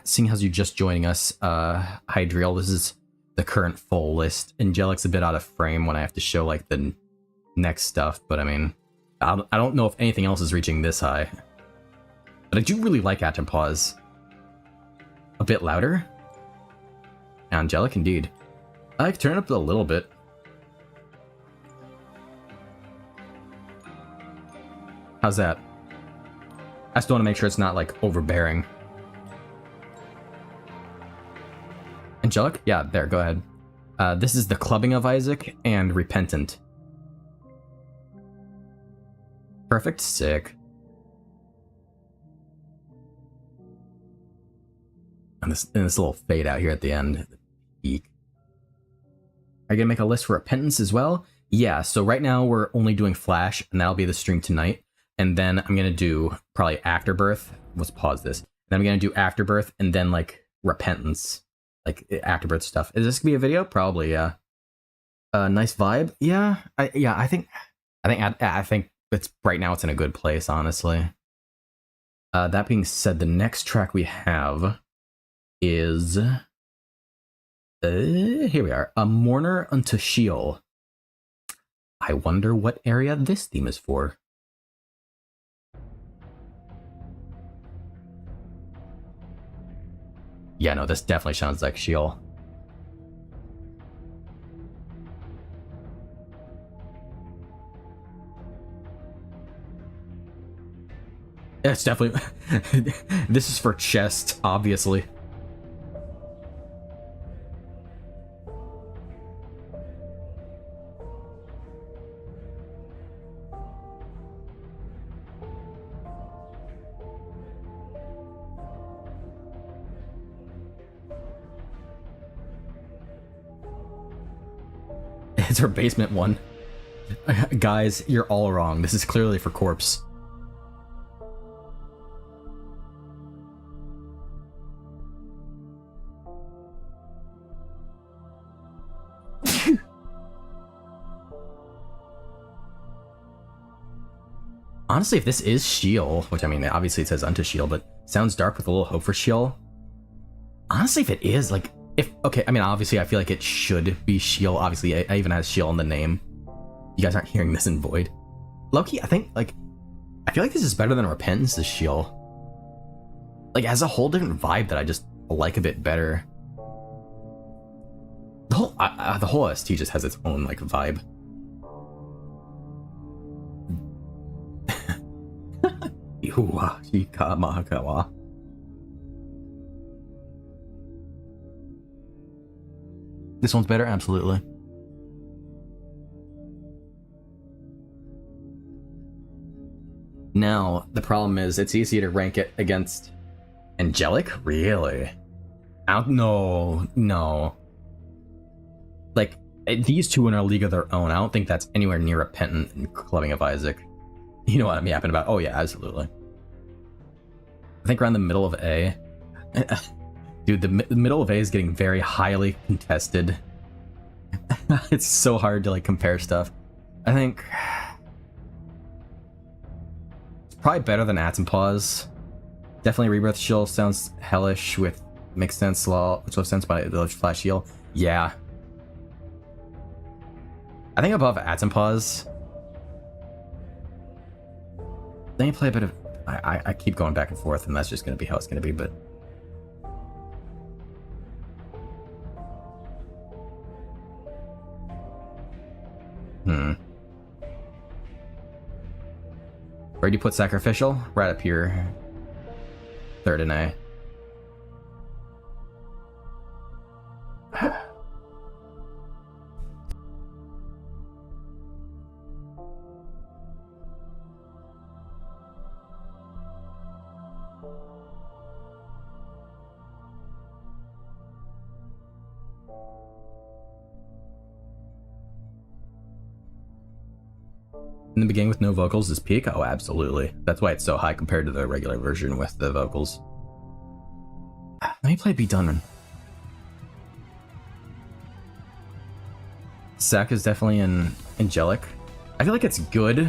seeing as you just joining us, Hydriel, this is the current full list. Angelic's a bit out of frame when I have to show like the next stuff, but I mean, I don't know if anything else is reaching this high. But I do really like Atom Pause. A bit louder? Angelic indeed. I can turn it up a little bit. How's that? I just want to make sure it's not like overbearing. Angelic? Yeah, there, go ahead. This is the Clubbing of Isaac and Repentant. Perfect, sick. And this little fade out here at the end. Peak. Are you gonna make a list for Repentance as well? Yeah, so right now we're only doing Flash, and that'll be the stream tonight. And then I'm gonna do probably Afterbirth. Let's pause this. Then I'm gonna do Afterbirth and then like Repentance. Like Afterbirth stuff. Is this gonna be a video? Probably, yeah. Nice vibe. Yeah, I think it's right now it's in a good place, honestly. That being said, the next track we have is here we are. A Mourner unto Sheol. I wonder what area this theme is for. Yeah, no, this definitely sounds like Sheol. It's definitely... This is for chest, obviously. It's her basement one. Guys, you're all wrong. This is clearly for Corpse. Honestly, if this is Sheol, which I mean, obviously it says unto Sheol, but sounds dark with a little hope for Sheol. Honestly, if it is, like, okay, I mean, obviously I feel like it should be Sheol. Obviously, I even has Sheol in the name. You guys aren't hearing this in Void. Loki, I think, like, I feel like this is better than Repentance is Sheol. Like, it has a whole different vibe that I just like a bit better. The whole OST just has its own, like, vibe. This one's better? Absolutely. Now, the problem is it's easy to rank it against Angelic? Really? No. Like, these two in a league of their own. I don't think that's anywhere near Repentant and Clubbing of Isaac. You know what I'm yapping about? Oh yeah, absolutely. I think around the middle of A. Dude, the middle of A is getting very highly contested. It's so hard to like compare stuff. I think it's probably better than Atomplause. Definitely Rebirth Shield sounds hellish with makes sense law, which makes sense by the Flash Shield. Yeah. I think above Atomplause. Then you play a bit of... I keep going back and forth, and that's just going to be how it's going to be, but... Where do you put Sacrificial? Right up here. Third in A. In the beginning with no vocals is peak? Oh, absolutely. That's why it's so high compared to the regular version with the vocals. Let me play Be Done. Sack is definitely an Angelic. I feel like it's good.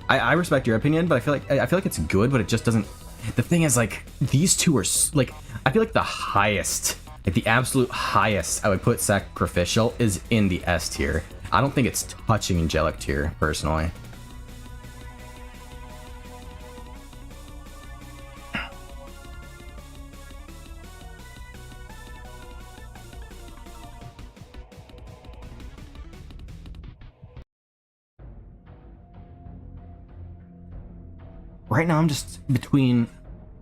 I respect your opinion, but I feel like it's good, but it just doesn't... The thing is, like, these two are, like... I feel like the highest, like the absolute highest I would put Sacrificial is in the S tier. I don't think it's touching Angelic tier, personally. Right now I'm just between...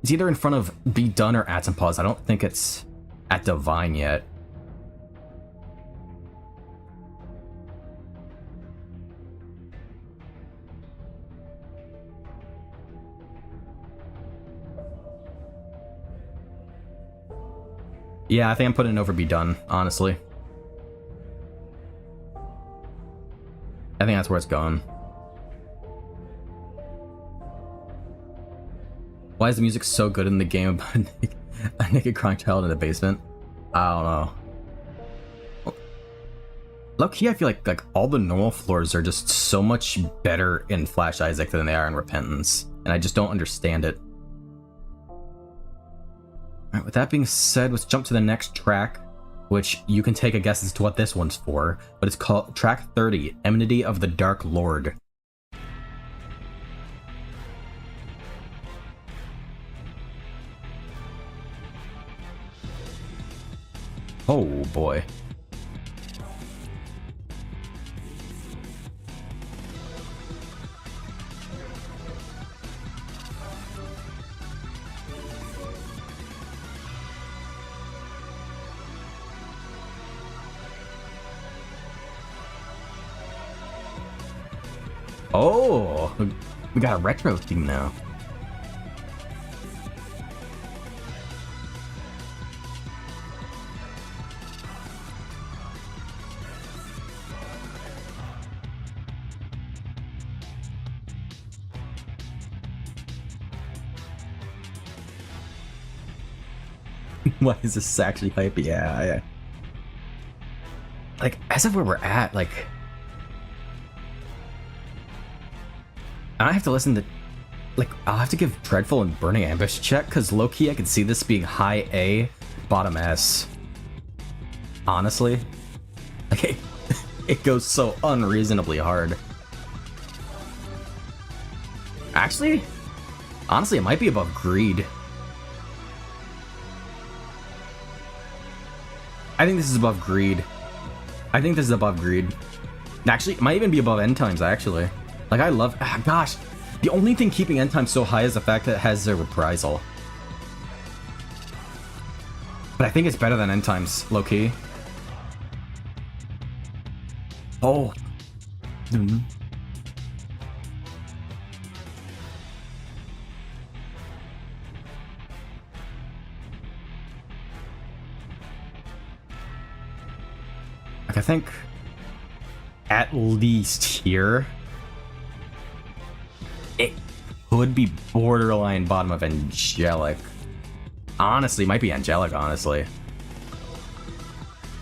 It's either in front of Be Done or Atomplause. I don't think it's at Divine yet. Yeah, I think I'm putting it over Be Done, honestly. I think that's where it's going. Why is the music so good in the game about a naked crying child in the basement? I don't know. Low-key, I feel like all the normal floors are just so much better in Flash Isaac than they are in Repentance, and I just don't understand it. Alright, with that being said, let's jump to the next track, which you can take a guess as to what this one's for, but it's called Track 30, Enmity of the Dark Lord. Oh boy. Oh, we got a retro theme now. Why is this actually hype? Yeah. Like, as of where we're at, like, I have to listen to, like, I'll have to give Dreadful and Burning Ambush a check, because low-key I can see this being high A, bottom S. Honestly. Like, it goes so unreasonably hard. Actually, honestly, it might be above Greed. I think this is above Greed. Actually, it might even be above End Times, actually. Like, I love... gosh. The only thing keeping End Times so high is the fact that it has a Reprisal. But I think it's better than End Times, low-key. Oh. Mm-hmm. Like, I think... at least here... it could be borderline bottom of Angelic. Honestly, might be Angelic, honestly.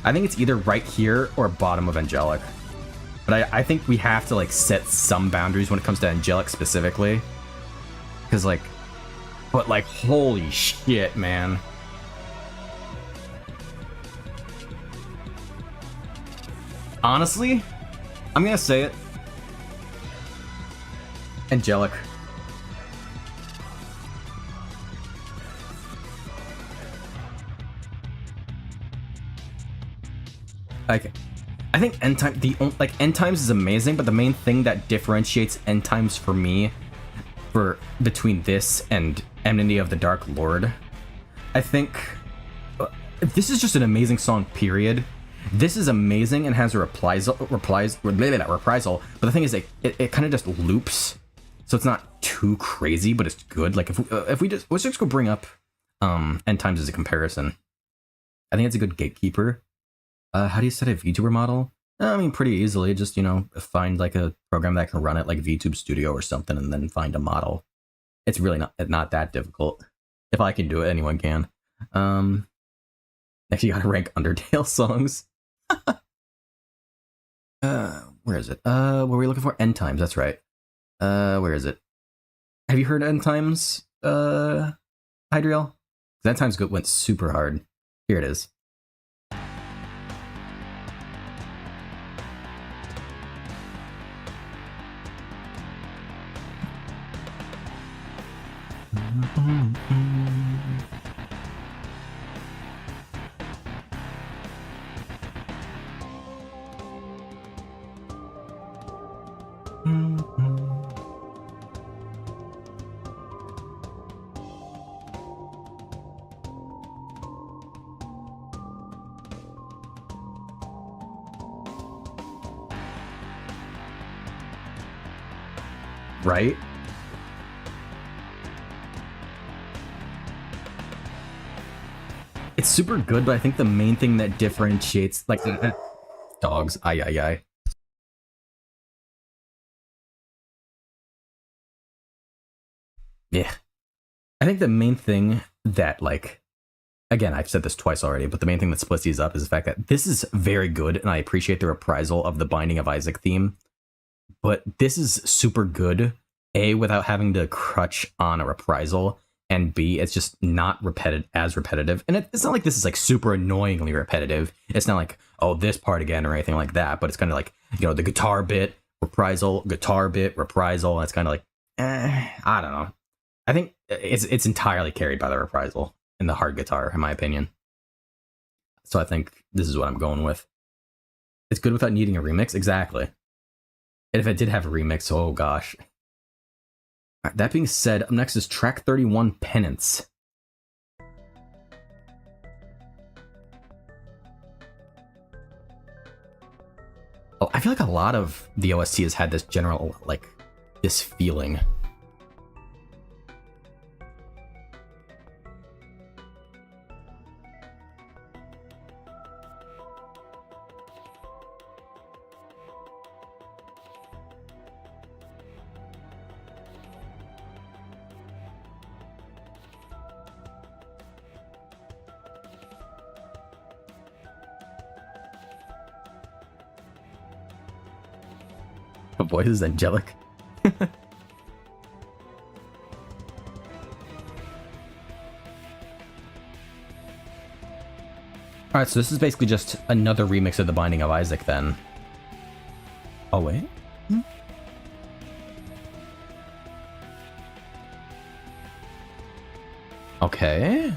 I think it's either right here or bottom of Angelic. But I think we have to, like, set some boundaries when it comes to Angelic specifically. Because, like... but, like, holy shit, man. Honestly, I'm gonna say it. Angelic. Like, I think End Times is amazing, but the main thing that differentiates End Times for me, between this and Enmity of the Dark Lord, I think this is just an amazing song. Period. This is amazing and has a reprisal, but the thing is, it kind of just loops, so it's not too crazy, but it's good. Like, if we let's just go bring up End Times as a comparison. I think it's a good gatekeeper. How do you set a VTuber model? I mean, pretty easily. Just, you know, find like a program that can run it, like VTube Studio or something, and then find a model. It's really not that difficult. If I can do it, anyone can. Next, you gotta rank Undertale songs. Where is it? What were we looking for? End Times, that's right. Where is it? Have you heard End Times, Hydriel? End Times went super hard. Here it is. Right? It's It's super good, but I think the main thing that differentiates, like, dogs, ay. Yeah. I think the main thing that, like, again, I've said this twice already, but the main thing that splits these up is the fact that this is very good, and I appreciate the reprisal of the Binding of Isaac theme, but this is super good, A, without having to crutch on a reprisal, and B, it's just not repetitive. And it's not like this is like super annoyingly repetitive. It's not like, oh, this part again or anything like that, but it's kind of like, you know, the guitar bit, reprisal, guitar bit, reprisal, and it's kind of like, I don't know. I think it's entirely carried by the reprisal and the hard guitar, in my opinion. So I think this is what I'm going with. It's good without needing a remix, exactly. And if it did have a remix, oh gosh. All right, that being said, up next is track 31, Penance. Oh, I feel like a lot of the OST has had this general, like, this feeling. The voice is angelic. Alright, so this is basically just another remix of The Binding of Isaac then. Oh, wait? Okay.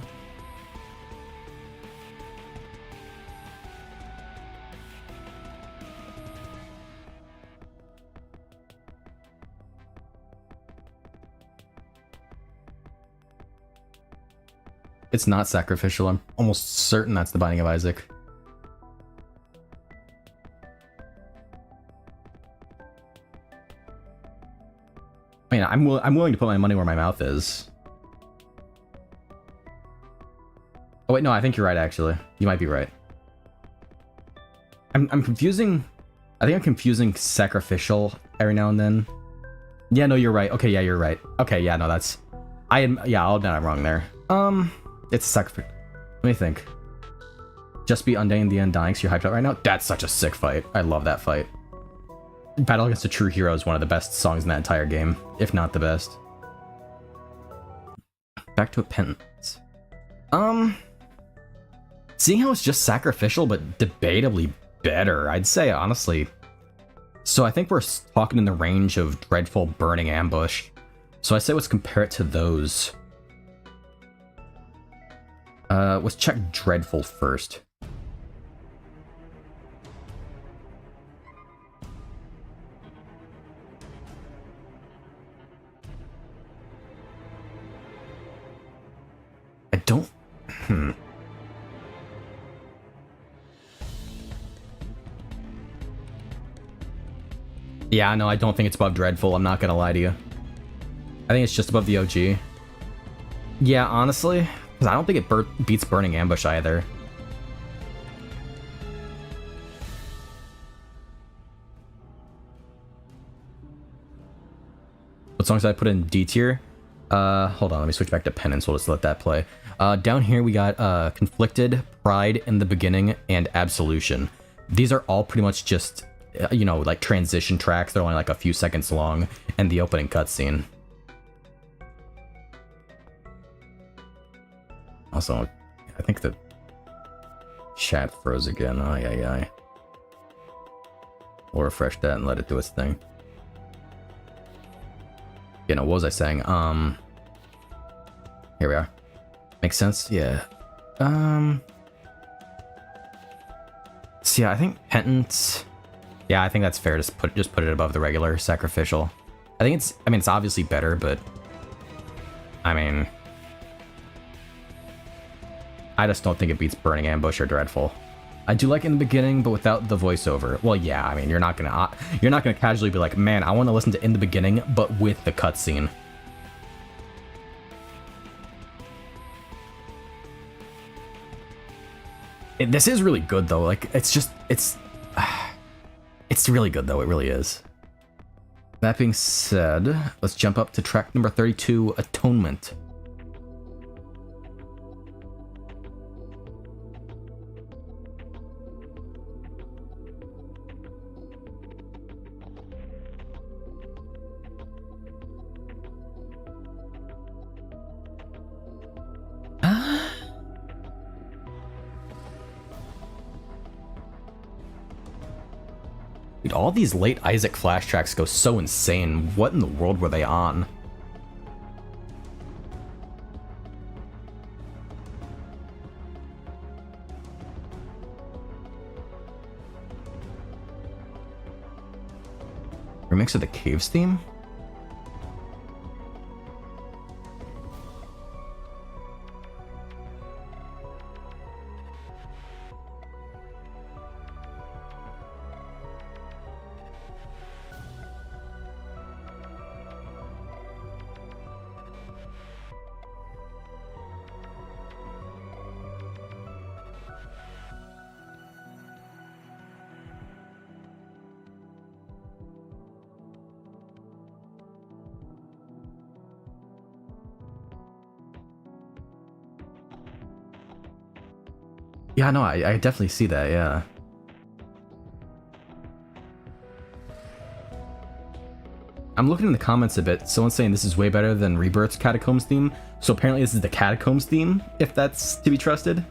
It's not sacrificial. I'm almost certain that's The Binding of Isaac. I mean, I'm willing to put my money where my mouth is. Oh wait, no, I think you're right. Actually, you might be right. I'm confusing. I think I'm confusing sacrificial every now and then. Yeah, no, you're right. Okay, yeah, you're right. Okay, yeah, no, that's. Yeah, I'll admit I'm wrong there. It's sacrificial. Let me think. Just be Undying the Undying, so you're hyped up right now? That's such a sick fight. I love that fight. Battle Against a True Hero is one of the best songs in that entire game, if not the best. Back to a Penance. Seeing how it's just sacrificial, but debatably better, I'd say, honestly. So I think we're talking in the range of Dreadful, Burning Ambush. So I say let's compare it to those. Let's check Dreadful first. I don't... Yeah, no, I don't think it's above Dreadful, I'm not gonna lie to you. I think it's just above the OG. Yeah, honestly, because I don't think it beats Burning Ambush either. What songs did I put in D tier? Hold on, let me switch back to Penance, we'll just let that play. Down here we got Conflicted, Pride in the Beginning, and Absolution. These are all pretty much just, you know, like transition tracks. They're only like a few seconds long, and the opening cutscene. Also, I think the chat froze again. Aye. We'll refresh that and let it do its thing. You know, what was I saying? Here we are. Makes sense? Yeah. So yeah, I think Penance. Yeah, I think that's fair. Just put it above the regular Sacrificial. I think it's. I mean, it's obviously better, but I mean, I just don't think it beats Burning Ambush or Dreadful. I do like In the Beginning, but without the voiceover. Well, yeah, I mean, you're not gonna casually be like, man, I want to listen to In the Beginning, but with the cutscene. This is really good though. Like it's really good though. It really is. That being said, let's jump up to track number 32, Atonement. Dude, all these late Isaac flash tracks go so insane. What in the world were they on? Remix of the Caves theme? Yeah, no, I definitely see that, yeah. I'm looking in the comments a bit. Someone's saying this is way better than Rebirth's Catacombs theme. So apparently this is the Catacombs theme, if that's to be trusted.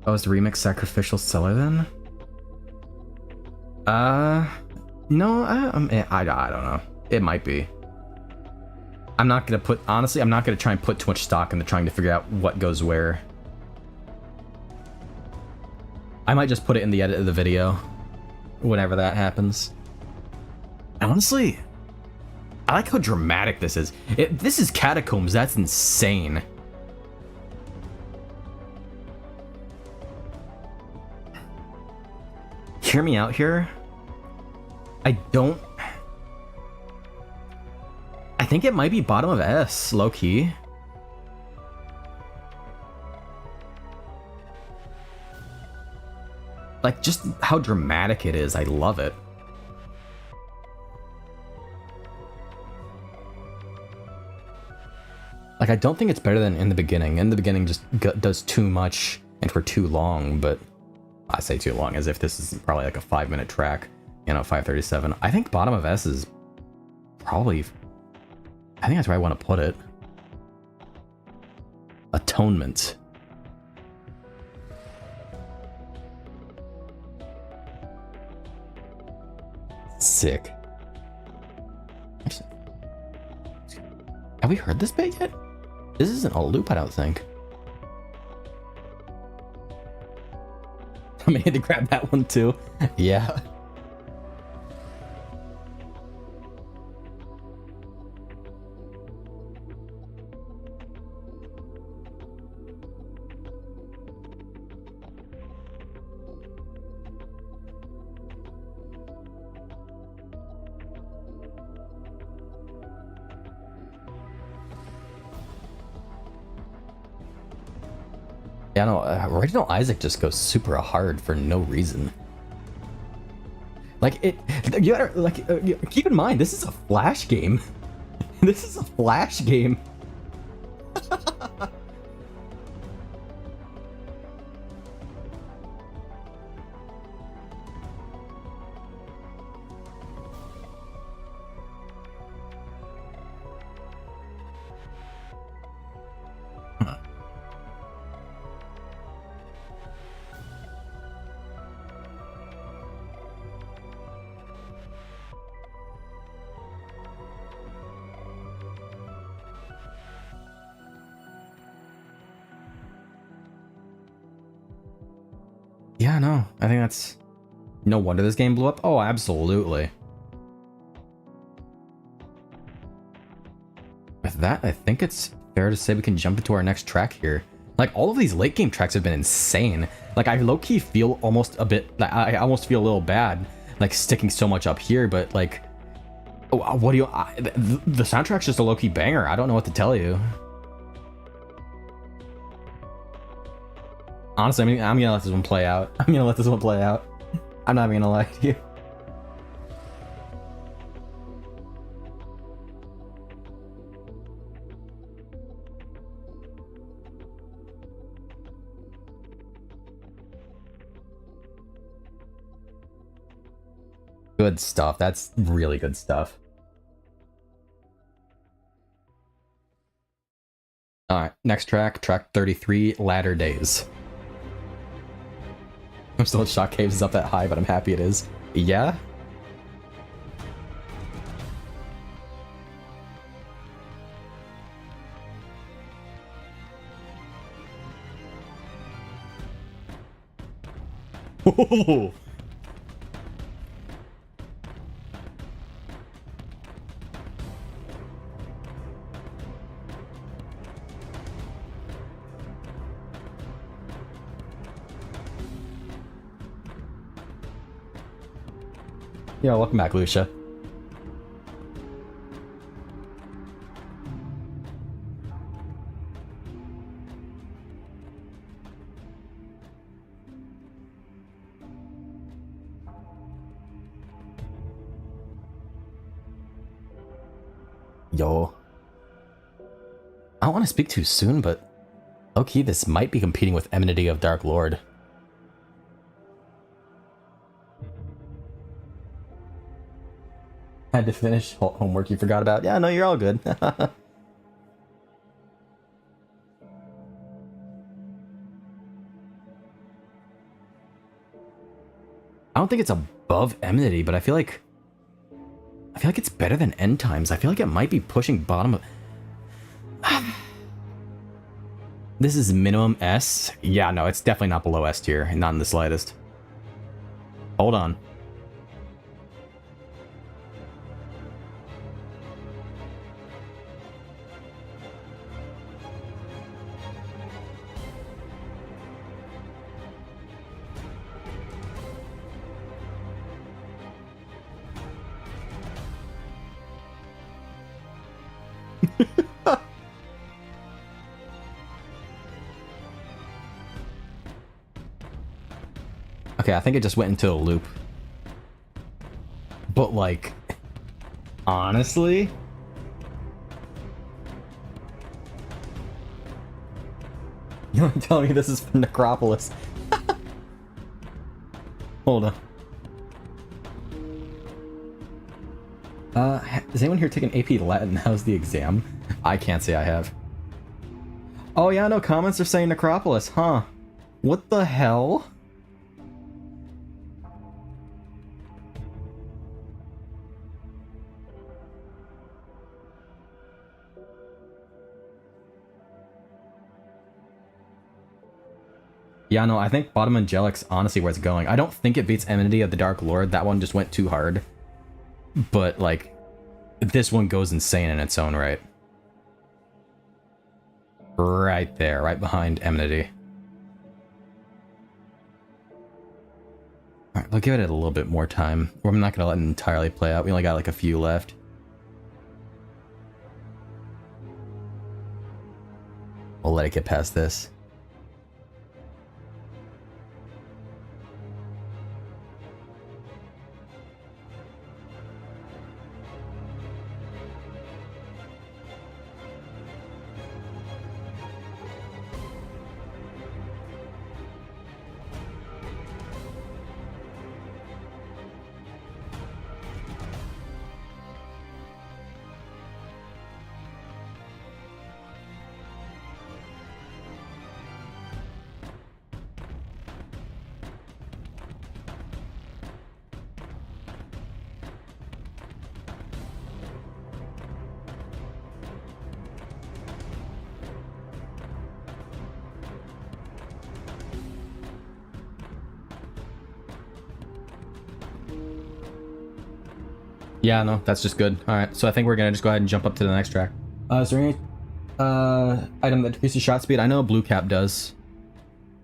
Oh, is the remix Sacrificial Cellar then? No, I don't know. It might be. I'm not gonna put, honestly, I'm not gonna try and put too much stock into trying to figure out what goes where. I might just put it in the edit of the video whenever that happens. Honestly, I like how dramatic this is. This is Catacombs, that's insane. Hear me out here. I think it might be bottom of S, low key. Like, just how dramatic it is. I love it. Like, I don't think it's better than In the Beginning. In the Beginning just does too much and for too long, but I say too long as if this is probably like a 5-minute track, you know, 5:37. I think bottom of S is probably, I think that's where I want to put it. Atonement. Sick. Actually, have we heard this bit yet? This isn't a loop, I don't think. I may need to grab that one too. Yeah. Yeah, no, original Isaac just goes super hard for no reason. Like, you gotta, like, keep in mind, this is a Flash game. This is a Flash game. Yeah, no, I think that's no wonder this game blew up. Oh, absolutely. with that, I think it's fair to say we can jump into our next track here. Like, all of these late game tracks have been insane. Like, I low-key feel almost a bit, I almost feel a little bad, like, sticking so much up here, but, like, what do you, the soundtrack's just a low-key banger. I don't know what to tell you. Honestly, I mean, I'm gonna let this one play out. I'm not even gonna lie to you. Good stuff. That's really good stuff. Alright, next track, track 33, Latter Days. I'm still shocked Caves is up that high, but I'm happy it is. Yeah? Whoa! Yeah, welcome back, Lucia. Yo. I don't want to speak too soon, but low-key, this might be competing with Enmity of Dark Lord. Had to finish homework you forgot about. Yeah, no, you're all good. I don't think it's above Enmity, but I feel like it's better than End Times. I feel like it might be pushing bottom of... This is minimum S? Yeah, no, it's definitely not below S tier. Not in the slightest. Hold on. Okay, I think it just went into a loop. But, like, honestly? You're telling me this is from Necropolis? Hold on. Has anyone here taken AP Latin? How's the exam? I can't say I have. Oh yeah, no, comments are saying Necropolis, huh? What the hell? Yeah, no, I think Bottom Angelic's honestly where it's going. I don't think it beats Enmity of the Dark Lord. That one just went too hard. But, like, this one goes insane in its own right. Right there, right behind Enmity. Alright, we'll give it a little bit more time. I'm not gonna let it entirely play out. We only got like a few left. We'll let it get past this. Yeah, no, that's just good. Alright, so I think we're gonna just go ahead and jump up to the next track. Is there any item that decreases shot speed? I know Blue Cap does.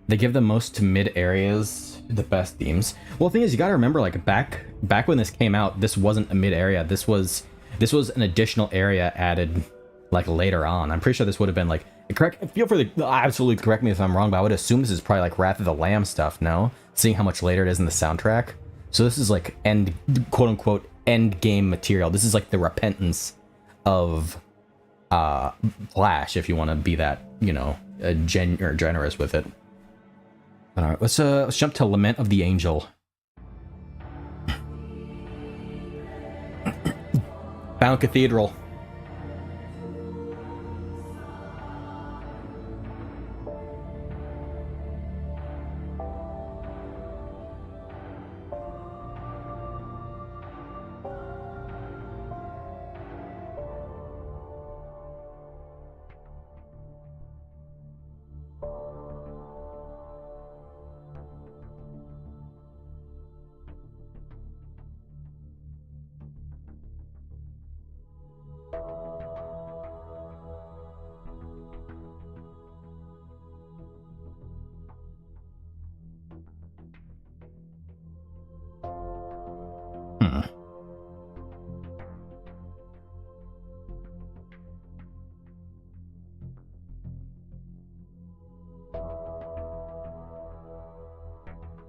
They give the most to mid areas, the best themes. Well, the thing is, you gotta remember, like back when this came out, this wasn't a mid area. This was an additional area added like later on. I'm pretty sure this would have been like feel free to absolutely correct me if I'm wrong, but I would assume this is probably like Wrath of the Lamb stuff. No, seeing how much later it is in the soundtrack. So this is like quote unquote end game material. This is like the repentance of Flash, if you want to be that, you know, generous with it. All right, let's jump to Lament of the Angel. Bound Cathedral.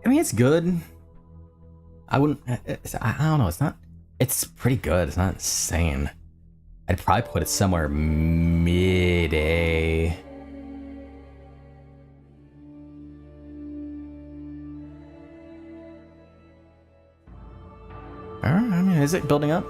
I mean, it's good. I wouldn't. I don't know. It's not. It's pretty good. It's not insane. I'd probably put it somewhere mid-A. I mean, is it building up?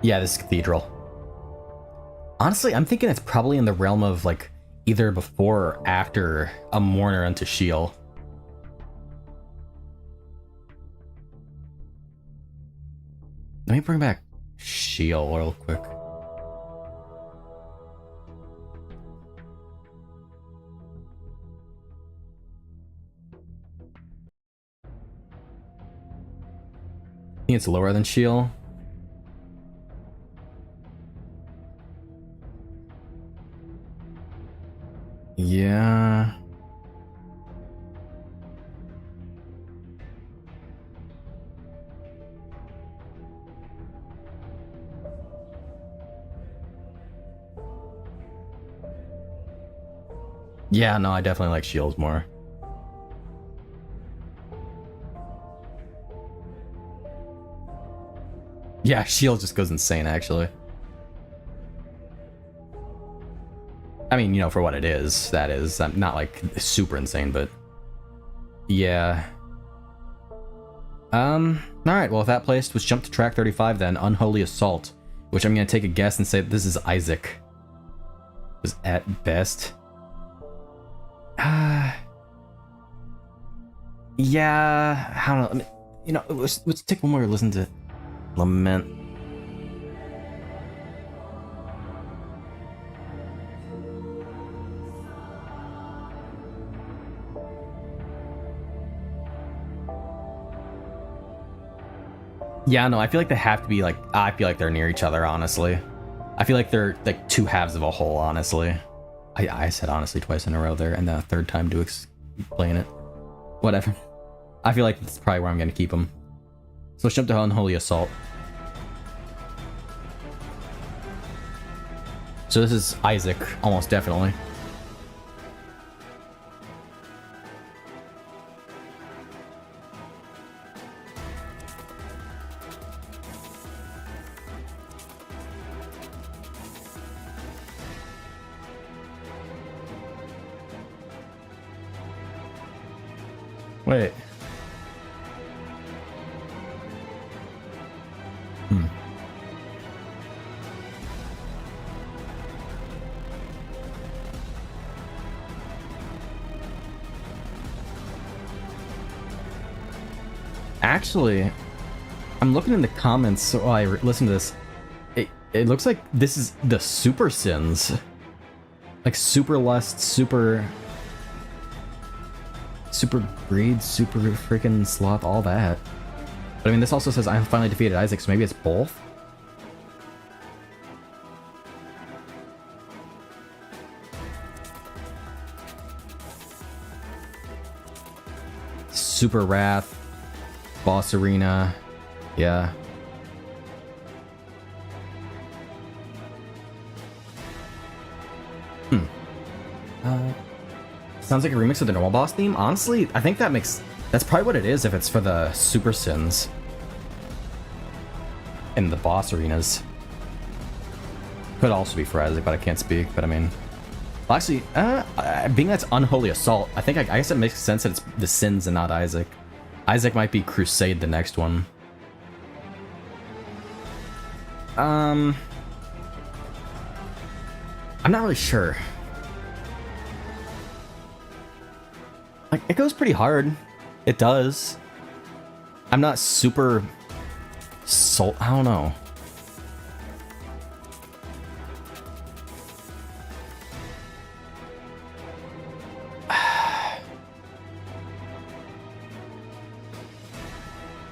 Yeah, this cathedral. Honestly, I'm thinking it's probably in the realm of like either before or after A Mourner unto Sheol. Let me bring back Sheol real quick. I think it's lower than Sheol. Yeah. Yeah, no, I definitely like Shields more. Yeah, Shield just goes insane, actually. I mean, you know, for what it is, that is. I'm not like super insane, but yeah. Alright, well, if that placed, let's jump to track 35 then, Unholy Assault, which I'm gonna take a guess and say this is Isaac. Was at best. Yeah, I don't know. I mean, you know, let's take one more listen to Lament. Yeah, no, I feel like they have to be like, I feel like they're near each other, honestly. I feel like they're like two halves of a whole, honestly. I said honestly twice in a row there, and then a third time to explain it. Whatever. I feel like that's probably where I'm going to keep them. So let's jump to Unholy Assault. So this is Isaac, almost definitely. Wait. Actually, I'm looking in the comments so I listen to this. It looks like this is the super sins. Like super lust, super greed, super freaking sloth, all that. But I mean, this also says I finally defeated Isaac, so maybe it's both? Super Wrath, Boss Arena, yeah. Sounds like a remix of the normal boss theme. Honestly, I think that's probably what it is if it's for the Super Sins. In the boss arenas. Could also be for Isaac, but I can't speak, but I mean... Well, actually, being that's Unholy Assault, I guess it makes sense that it's the Sins and not Isaac. Isaac might be Crusade, the next one. I'm not really sure. Like, it goes pretty hard. It does. I'm not super... I don't know.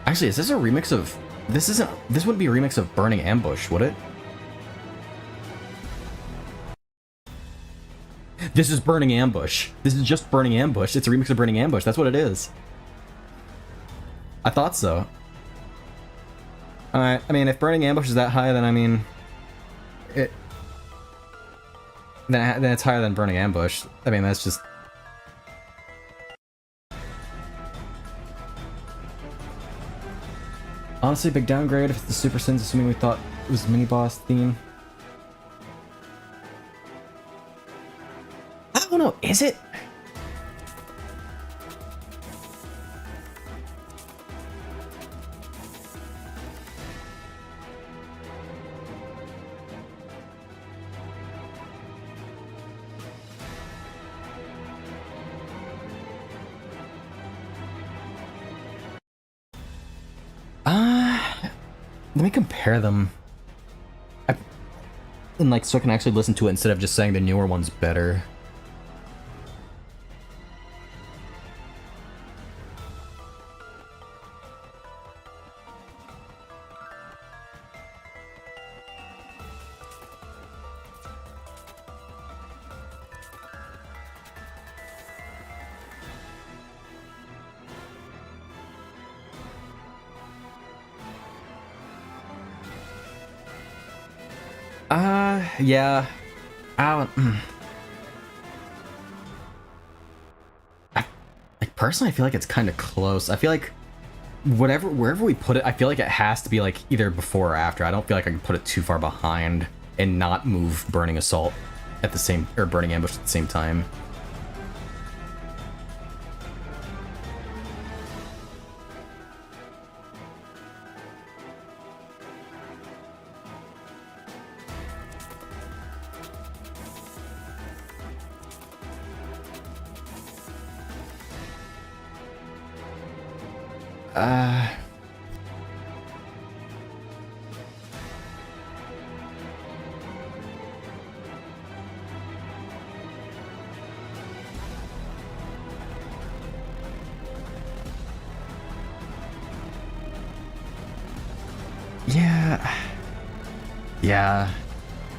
Actually, is this a remix of... This wouldn't be a remix of Burning Ambush, would it? This is Burning Ambush. This is just Burning Ambush. It's a remix of Burning Ambush. That's what it is. I thought so. Alright, I mean, if Burning Ambush is that high, then I mean... Then it's higher than Burning Ambush. I mean, that's just... Honestly, big downgrade if it's the Super Sins, assuming we thought it was mini-boss theme. I don't know, is it? Let me compare them. And like, so I can actually listen to it instead of just saying the newer one's better. Yeah. Like, personally, I feel like it's kind of close. I feel like wherever we put it, I feel like it has to be like either before or after. I don't feel like I can put it too far behind and not move Burning Assault at the same, or Burning Ambush at the same time.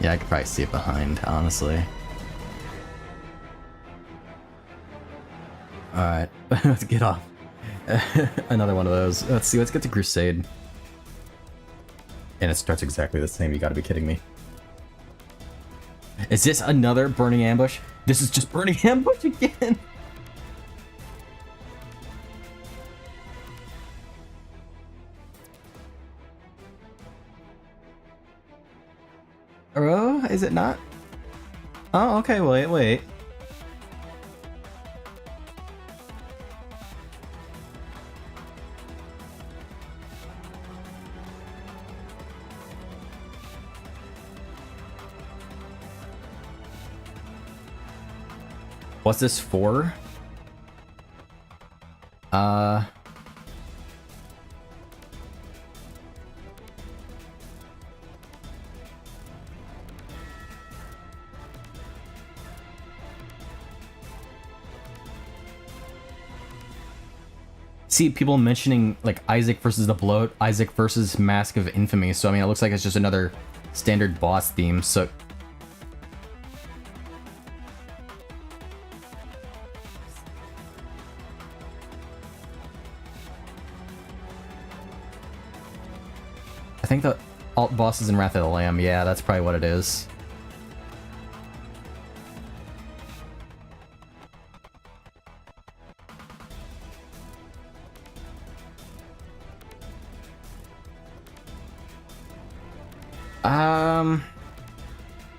Yeah, I could probably see it behind, honestly. Alright, let's get off. Another one of those. Let's see, let's get to Crusade. And it starts exactly the same, you gotta be kidding me. Is this another Burning Ambush? This is just Burning Ambush again! Oh, is it not? Oh, okay, wait. What's this for? see people mentioning like Isaac versus the Bloat, Isaac versus Mask of Infamy. So I mean, it looks like it's just another standard boss theme. So I think the alt boss is in Wrath of the Lamb. Yeah, that's probably what it is.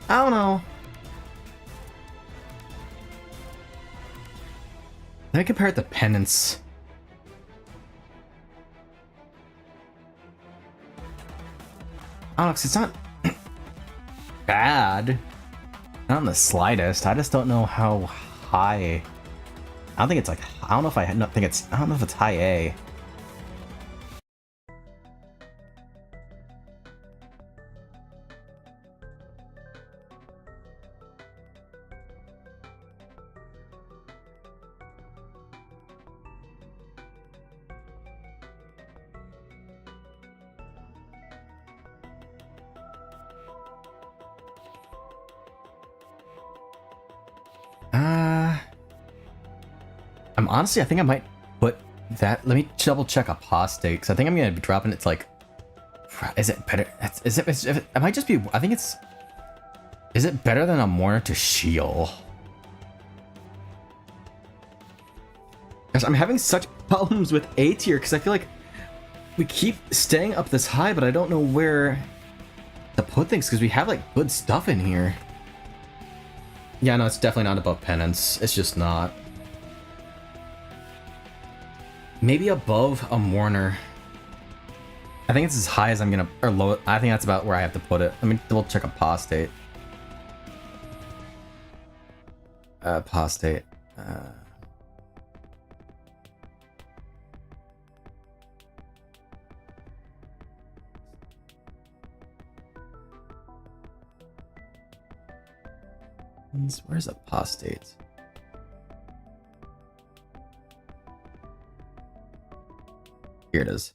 I don't know. Let me compare it to Penance. I don't know, 'cause it's not bad. Not in the slightest. I just don't know how high. I don't think it's like. I don't know if I think it's. I don't know if it's high A. Honestly, I think I might put that. Let me double check apostate, because I think I'm gonna be dropping it to like. Is it better? It might just be. I think it's. Is it better than a Mourner to Sheol? Gosh, I'm having such problems with A tier because I feel like we keep staying up this high, but I don't know where to put things because we have like good stuff in here. Yeah, no, it's definitely not above Penance. It's just not. Maybe above a Mourner. I think it's as high as I'm gonna, or low. I think that's about where I have to put it. Let me double check apostate. Apostate. Where's apostate? Here it is.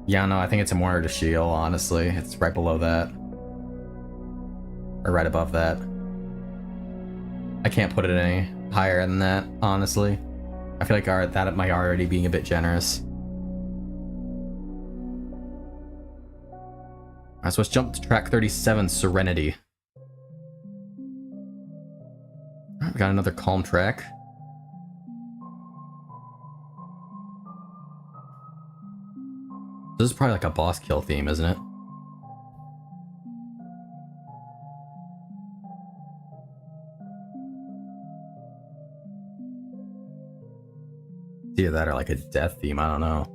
Yeah, no, I think it's a Mourner to Sheol, honestly. It's right below that. Or right above that. I can't put it any higher than that, honestly. I feel like that might already being a bit generous. Alright, so let's jump to track 37, Serenity. Alright, we got another calm track. This is probably like a boss kill theme, isn't it? It's either that or like a death theme, I don't know.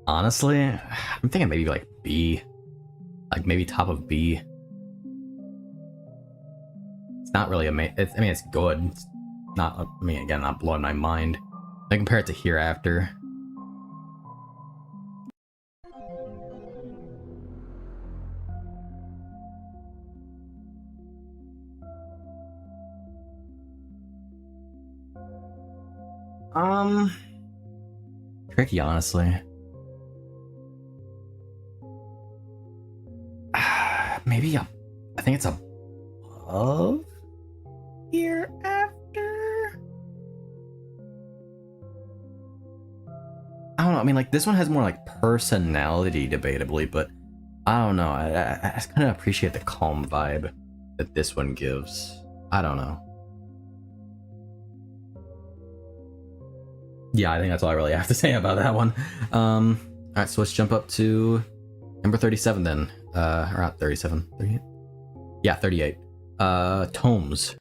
Honestly, I'm thinking maybe like B. Like maybe top of B. It's not really amazing. I mean, it's good. It's not, I mean, again, not blowing my mind. I compare it to Hereafter. Tricky, honestly. Maybe I think it's above Hereafter. I don't know. I mean, like this one has more like personality, debatably, but I don't know. I kind of appreciate the calm vibe that this one gives. I don't know. Yeah, I think that's all I really have to say about that one. Alright, so let's jump up to number 37 then. Or not 37, 38? Yeah, 38. Tomes.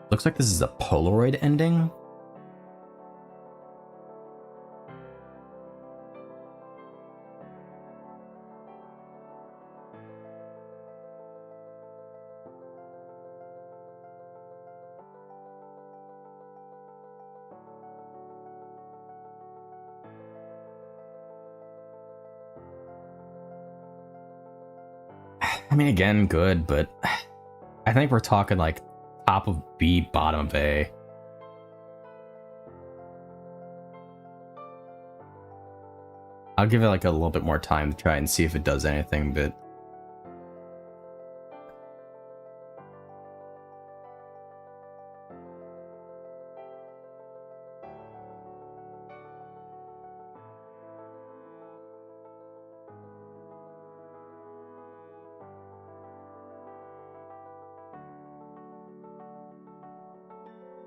Looks like this is a Polaroid ending. I mean, again, good, but I think we're talking like top of B, bottom of A. I'll give it like a little bit more time to try and see if it does anything, but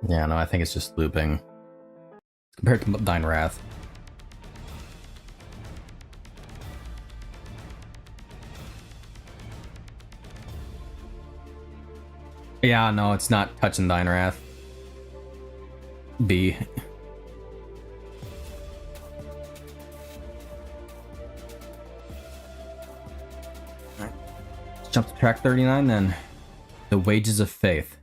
yeah, no, I think it's just looping compared to Thine Wrath. Yeah, no, it's not touching Thine Wrath. B. Alright. Let's jump to track 39 then. The Wages of Faith.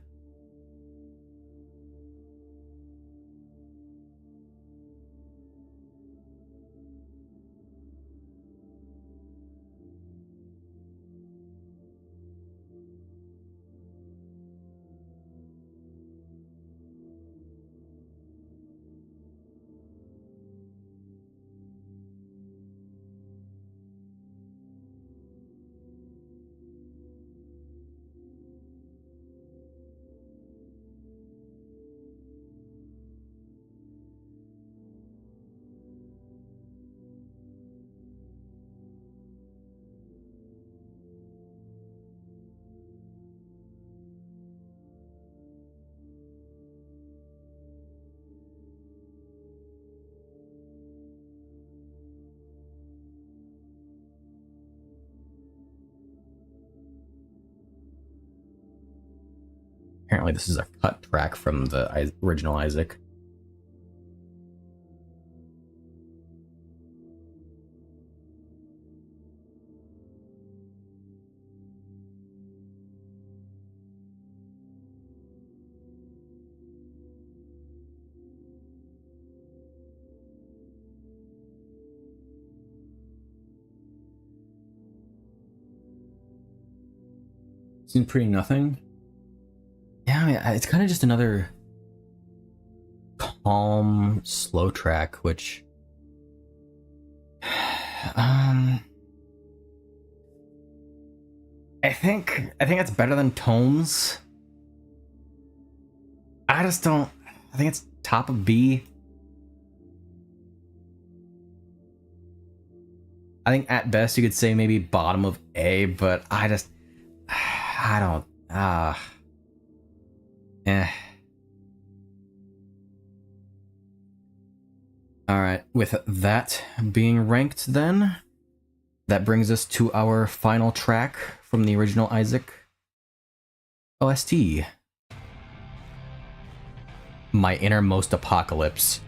Apparently this is a cut track from the original Isaac. Seems pretty nothing. Yeah, I mean, it's kind of just another calm, slow track, which, I think it's better than Tomes. I just don't. I think it's top of B. I think at best you could say maybe bottom of A, but I don't. Alright, with that being ranked then, that brings us to our final track from the original Isaac OST. My Innermost Apocalypse.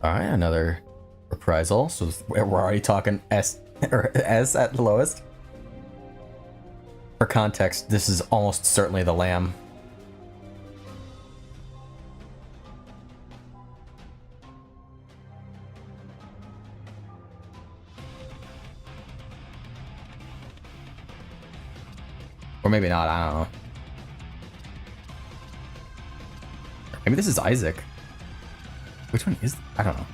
Alright, another reprisal. So we're already talking S or S at the lowest. For context, this is almost certainly the Lamb. Or maybe not, I don't know. Maybe this is Isaac. Which one is... I don't know.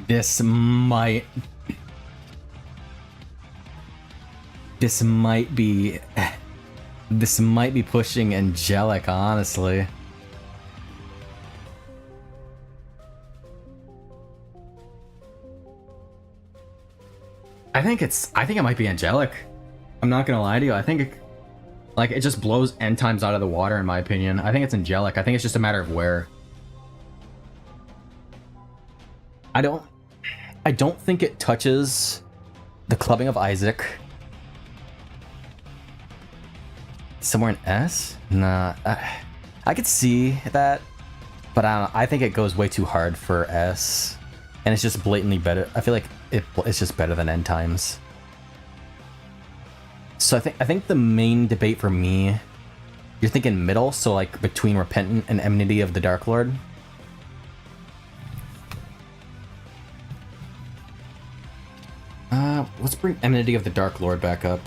This might be pushing Angelic, honestly. I think it might be Angelic. I'm not gonna lie to you. I think it just blows end times out of the water, in my opinion. I think it's Angelic. I think it's just a matter of where. I don't think it touches the clubbing of Isaac. Somewhere in S? Nah, I could see that, but I don't know. I think it goes way too hard for S, and it's just blatantly better. I feel like it's just better than End Times. So I think the main debate for me, you're thinking middle, so like between Repentant and Enmity of the Dark Lord. Let's bring Enmity of the Dark Lord back up.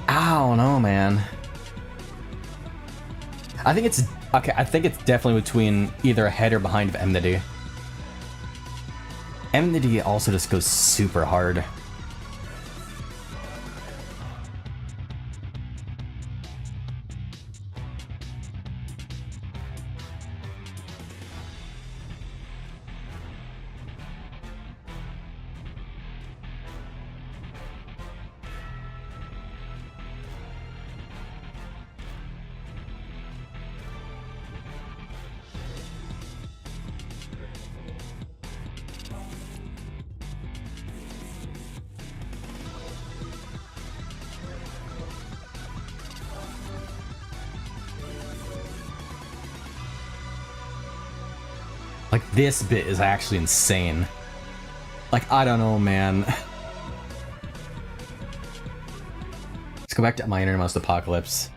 I don't know, man. I think it's okay. I think it's definitely between either ahead or behind of Enmity. Enmity also just goes super hard. Like, this bit is actually insane. Like, I don't know, man. Let's go back to my Innermost Apocalypse.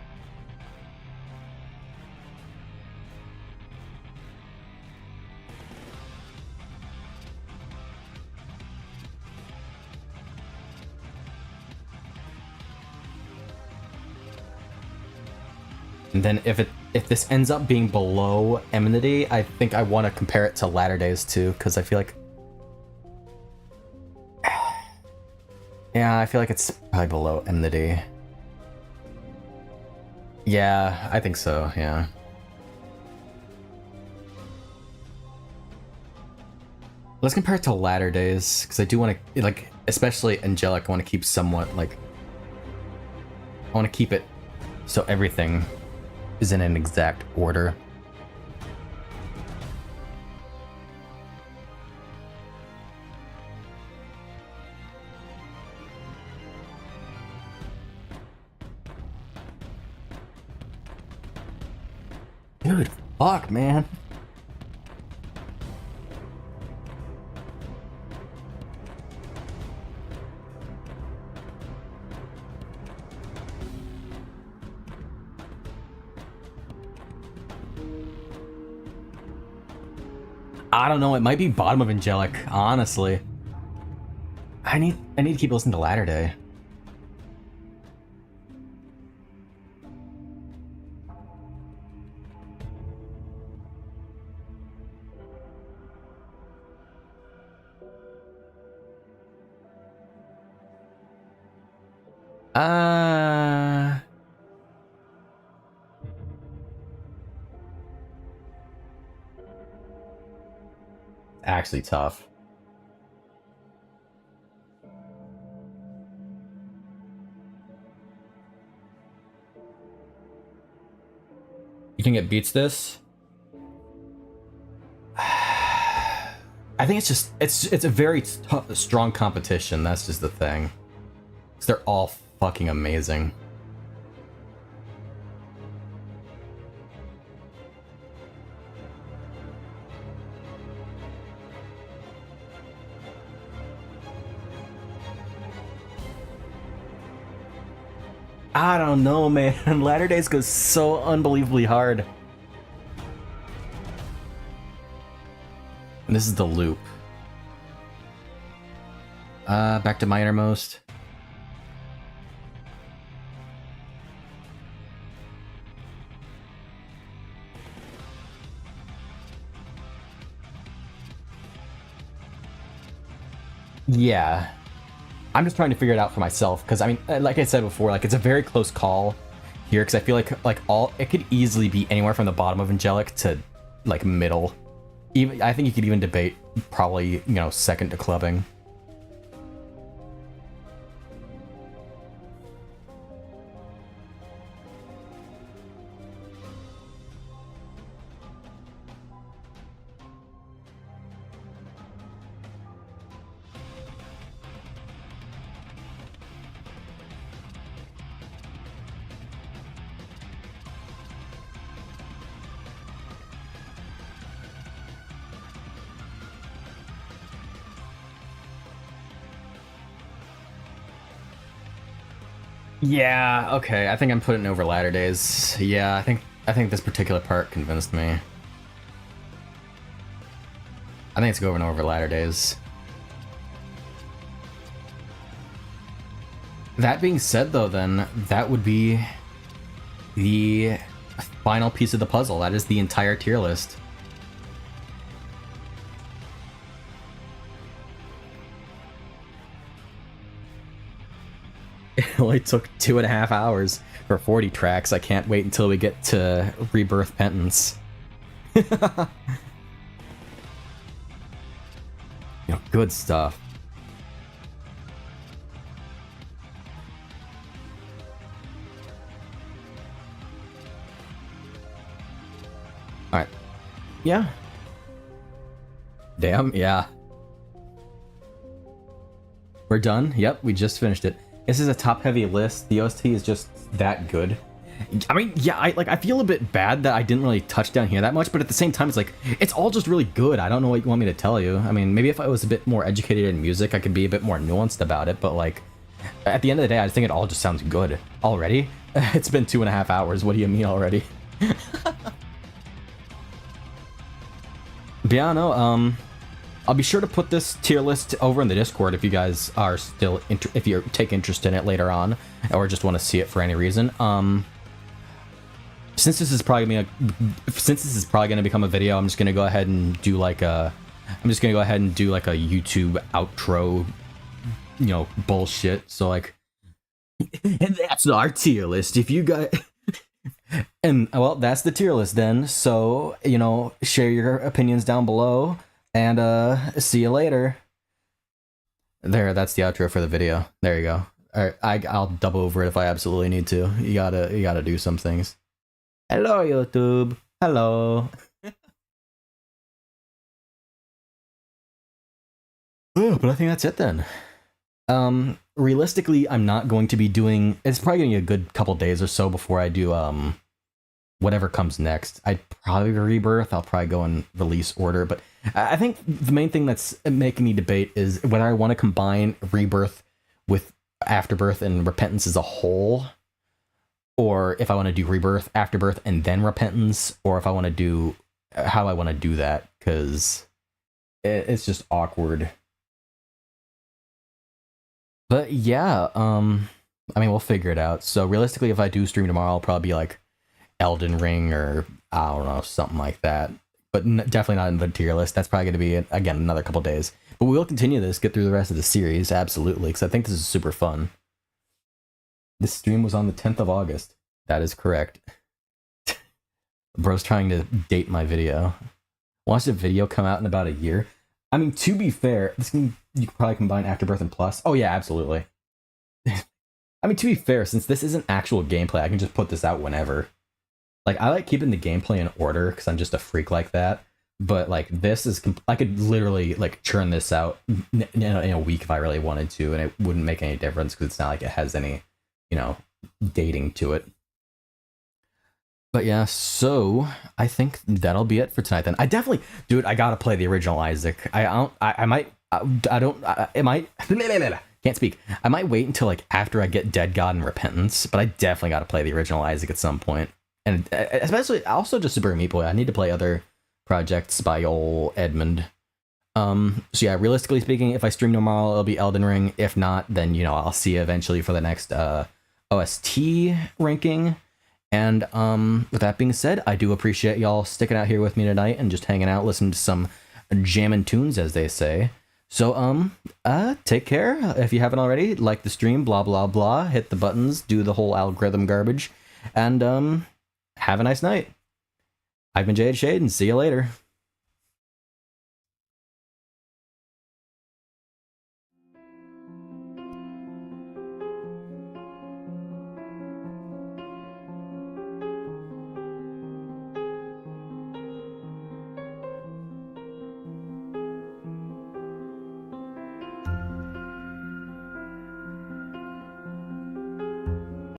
And then if this ends up being below Enmity, I think I want to compare it to Latter Days too, because I feel like... Yeah, I feel like it's probably below Enmity. Yeah, I think so, yeah. Let's compare it to Latter Days, because I do want to, like, especially Angelic, I want to keep somewhat, like... I want to keep it so everything is in an exact order. Dude, fuck, man. I don't know. It might be bottom of Angelic, honestly. I need to keep listening to Latter Day. Actually tough. You think it beats this? I think it's just it's a very strong competition. That's just the thing. 'Cause they're all fucking amazing. I don't know, man. Latter Days goes so unbelievably hard. And this is the loop. Back to my innermost. Yeah. I'm just trying to figure it out for myself, because I mean, like I said before, like it's a very close call here, because I feel like all it could easily be anywhere from the bottom of Angelic to like middle. Even I think you could even debate probably, second to Clubbing. Yeah, okay. I think I'm putting over Latter Days. Yeah, I think this particular part convinced me. I think it's going over Latter Days. That being said, though, then that would be the final piece of the puzzle. That is the entire tier list. It only took 2.5 hours for 40 tracks. I can't wait until we get to Rebirth Penance. Good stuff. Alright. Yeah. Damn, yeah. We're done? Yep, we just finished it. This is a top-heavy list. The OST is just that good. I mean, yeah, I feel a bit bad that I didn't really touch down here that much, but at the same time, it's like, it's all just really good. I don't know what you want me to tell you. I mean, maybe if I was a bit more educated in music, I could be a bit more nuanced about it, but like, at the end of the day, I think it all just sounds good. Already? It's been 2.5 hours. What do you mean already? But yeah, no, I'll be sure to put this tier list over in the Discord if you guys are still if you take interest in it later on, or just want to see it for any reason. Since this is probably gonna become a video, I'm just gonna go ahead and do like a YouTube outro, bullshit. So like, and that's our tier list. If you guys. And well, that's the tier list then. So, share your opinions down below, and see you later. There, that's the outro for the video. There you go. All right, I'll dub over it if I absolutely need to. You gotta do some things. Hello, YouTube. Hello. Oh, but I think that's it then. Realistically, I'm not going to be doing. It's probably gonna be a good couple days or so before I do whatever comes next. I'd probably Rebirth. I'll probably go in release order, but I think the main thing that's making me debate is whether I want to combine Rebirth with Afterbirth and Repentance as a whole, or if I want to do Rebirth, Afterbirth, and then Repentance, or if I want to do how I want to do that, because it's just awkward. But yeah, I mean, we'll figure it out. So realistically, if I do stream tomorrow, I'll probably be like Elden Ring or I don't know, something like that. But definitely not in the tier list. That's probably going to be, again, another couple days. But we will continue this, get through the rest of the series, absolutely, because I think this is super fun. This stream was on the 10th of August. That is correct. Bro's trying to date my video. Watch the video come out in about a year. I mean, to be fair, you can probably combine Afterbirth and Plus. Oh yeah, absolutely. I mean, to be fair, since this isn't actual gameplay, I can just put this out whenever. Like, I like keeping the gameplay in order because I'm just a freak like that. But like, this is I could literally like churn this out in a week if I really wanted to, and it wouldn't make any difference because it's not like it has any, dating to it. But yeah, so I think that'll be it for tonight then. I definitely, dude, I gotta play the original Isaac. I might, it might, can't speak. I might wait until like after I get Dead God and Repentance, but I definitely gotta play the original Isaac at some point. And especially, also just Super Meat Boy. I need to play other projects by old Edmund. So yeah, realistically speaking, if I stream tomorrow, it'll be Elden Ring. If not, then, I'll see you eventually for the next OST ranking. And with that being said, I do appreciate y'all sticking out here with me tonight and just hanging out, listening to some jammin' tunes, as they say. So take care. If you haven't already, like the stream, blah blah blah, hit the buttons, do the whole algorithm garbage, and have a nice night. I've been Jade Shade, and see you later.